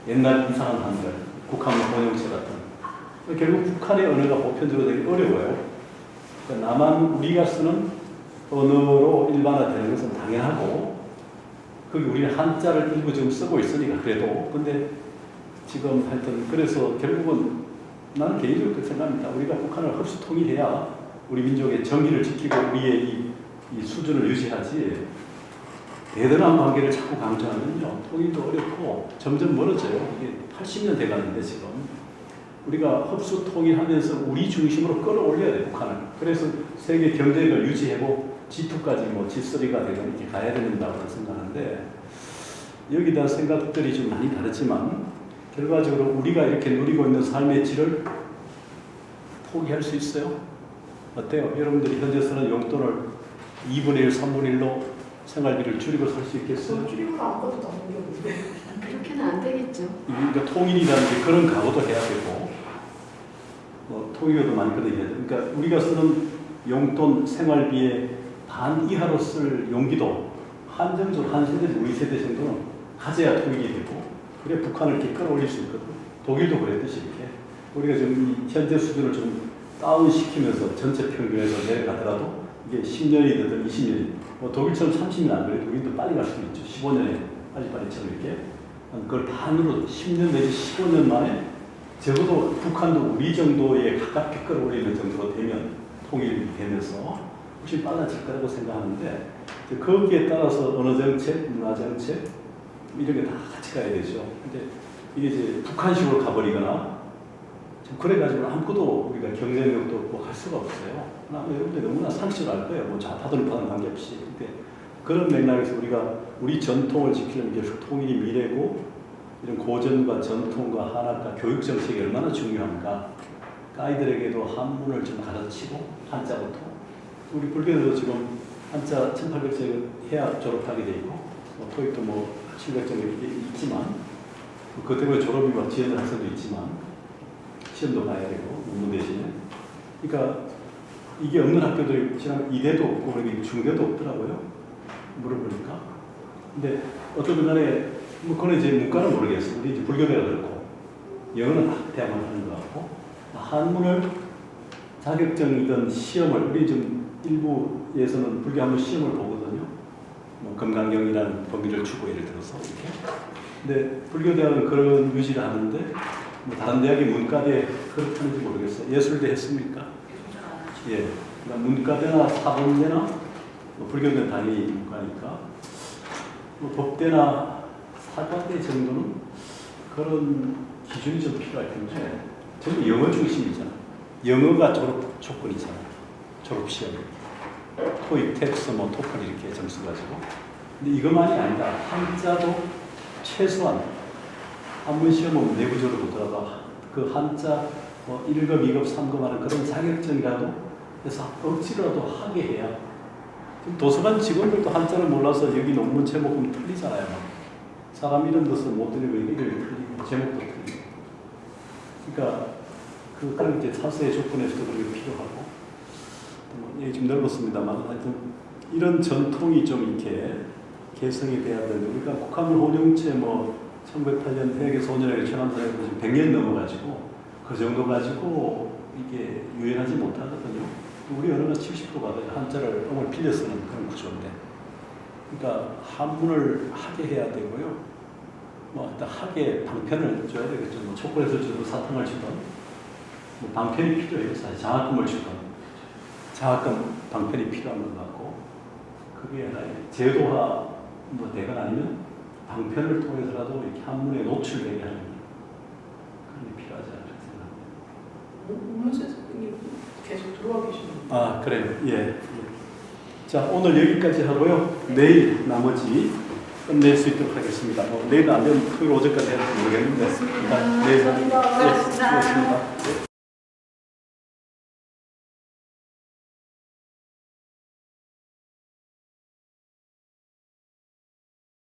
옛날 이상한 한글, 국한문 번역체 같은. 결국 북한의 언어가 보편적으로 되게 어려워요. 그러니까 남한 우리가 쓰는 언어로 일반화되는 것은 당연하고 거기 우리는 한자를 일부 지금 쓰고 있으니까 그래도 근데 지금 하여튼 그래서 결국은 나는 개인적으로 그렇게 생각합니다. 우리가 북한을 흡수 통일해야 우리 민족의 정의를 지키고 우리의 이 수준을 유지하지 대단한 관계를 자꾸 강조하면요 통일도 어렵고 점점 멀어져요. 이게 80년 돼가는데 지금 우리가 흡수 통일하면서 우리 중심으로 끌어올려야 돼 북한을. 그래서 세계 경쟁을 유지하고 G2까지 뭐 G3가 되고 이렇게 가야 된다고 생각하는데 여기다 생각들이 좀 많이 다르지만 결과적으로 우리가 이렇게 누리고 있는 삶의 질을 포기할 수 있어요? 어때요? 여러분들이 현재 쓰는 용돈을 2분의 1, 3분의 1로 생활비를 줄이고 살 수 있겠어요? 줄이고 아무것도 안 옮겼는데. 그렇게는 안 되겠죠. 그러니까 통일이라는 게 그런 각오도 해야 되고 뭐 통일도 많이 그렇게 해야 돼요. 그러니까 우리가 쓰는 용돈 생활비의 반 이하로 쓸 용기도 한정적으로 한 세대, 우리 세대 정도는 가져야 통일이 되고 그래 북한을 이렇게 끌어올릴 수 있거든. 독일도 그랬듯이 이렇게 우리가 지금 이 현재 수준을 좀 다운시키면서 전체 평균에서 내려가더라도 이게 10년이 되든 20년이 뭐 독일처럼 30년 안 그래도 우리도 빨리 갈 수도 있죠. 15년에 빨리빨리처럼 이렇게 그걸 반으로 10년 내지 15년 만에 적어도 북한도 우리 정도에 가깝게 끌어올리는 정도로 되면 통일이 되면서 훨씬 빨라질 거라고 생각하는데 거기에 따라서 언어 정책, 문화 정책 이런 게 다 같이 가야 되죠. 근데 이게 이제 북한식으로 가버리거나 그래가지고 아무것도 우리가 경쟁력도 없고 할 수가 없어요. 여러분들 너무나 상식으로 알 거예요. 뭐 좌파든 우파든 관계없이. 근데 그런 맥락에서 우리가 우리 전통을 지키려면 이제 통일이 미래고 이런 고전과 전통과 한학과 교육 정책이 얼마나 중요한가. 아이들에게도 한문을 좀 가르치고 한자부터. 우리 불교에도 지금 한자 1800점 해야 졸업하게 돼 있고 뭐 토익도 뭐 700점 이렇게 있지만 그 때문에 졸업이 막 지연된 학생도 있지만 시험도 봐야 되고 논문 대신에. 그러니까 이게 없는 학교들이 지난 이대도 없고 그러니 중대도 없더라고요. 물어보니까. 근데 어떤 간에 뭐 그건 이제 문과는 모르겠어요. 우리 이제 불교대가 그렇고 영어는 대학만 하는 것 같고 한문을 자격증이든 시험을 우리 좀 일부에서는 불교 한번 시험을 보거든요. 뭐 금강경이라는 범위를 주고 예를 들어서 이렇게. 근데 불교대학은 그런 유지를 하는데 뭐 다른 대학이 문과대 그렇다는지 모르겠어요. 예술대 했습니까? 예. 그러니까 문과대나 사범대나 뭐 불교대는 당연히 문과니까 뭐 법대나 사관대 정도는 그런 기준이 좀 필요할 텐데 네. 전부 영어 중심이잖아. 영어가 졸업 조건이잖아. 졸업 시험. 토익, 텍스, 뭐 토플 이렇게 점수 가지고. 근데 이것만이 아니다. 한자도 최소한 한문 시험은 내부적으로 보더라도 그 한자 뭐 1급, 2급, 3급 하는 그런 자격증이라도 해서 억지로라도 하게 해야. 지금 도서관 직원들도 한자를 몰라서 여기 논문 제목은 틀리잖아요. 사람 이름 넣어서 못 들리고 이름이 틀리고 제목도 틀리고. 그러니까 그런 이제 사수의 조건에서도 그게 필요하고. 예, 좀 넓었습니다만 하여튼 이런 전통이 좀 이렇게 개성이 돼야 되는데 우리가 국한문 혼용체 뭐 1908년 해외에서 혼혈하게 최남사에서 지금 100년 넘어가지고 그 정도 가지고 이게 유연하지 못하거든요. 우리 언어는 70%가 한자를 엉을 빌려 쓰는 그런 구조인데 그러니까 한문을 하게 해야 되고요. 뭐 일단 하게 방편을 줘야 되겠죠. 뭐 초콜릿을 주든 사탕을 주든 뭐 방편이 필요해요. 사실 장학금을 주든 장학금 방편이 필요한 것 같고 그게 하나의 제도화 뭐 대가 아니면 방편을 통해서라도 이렇게 한문에 노출되게 하는 그런 게 필요하지 않을까 생각합니다. 문세 선생님 계속 들어와 계시는 아 그래요. 예. 자 오늘 여기까지 하고요. 내일 나머지 끝낼 수 있도록 하겠습니다. 뭐 내일은 안 되면 토요일 오전까지 해야 될지 모르겠는데 일단 내일 감사합니다. 수고하셨습니다. 네.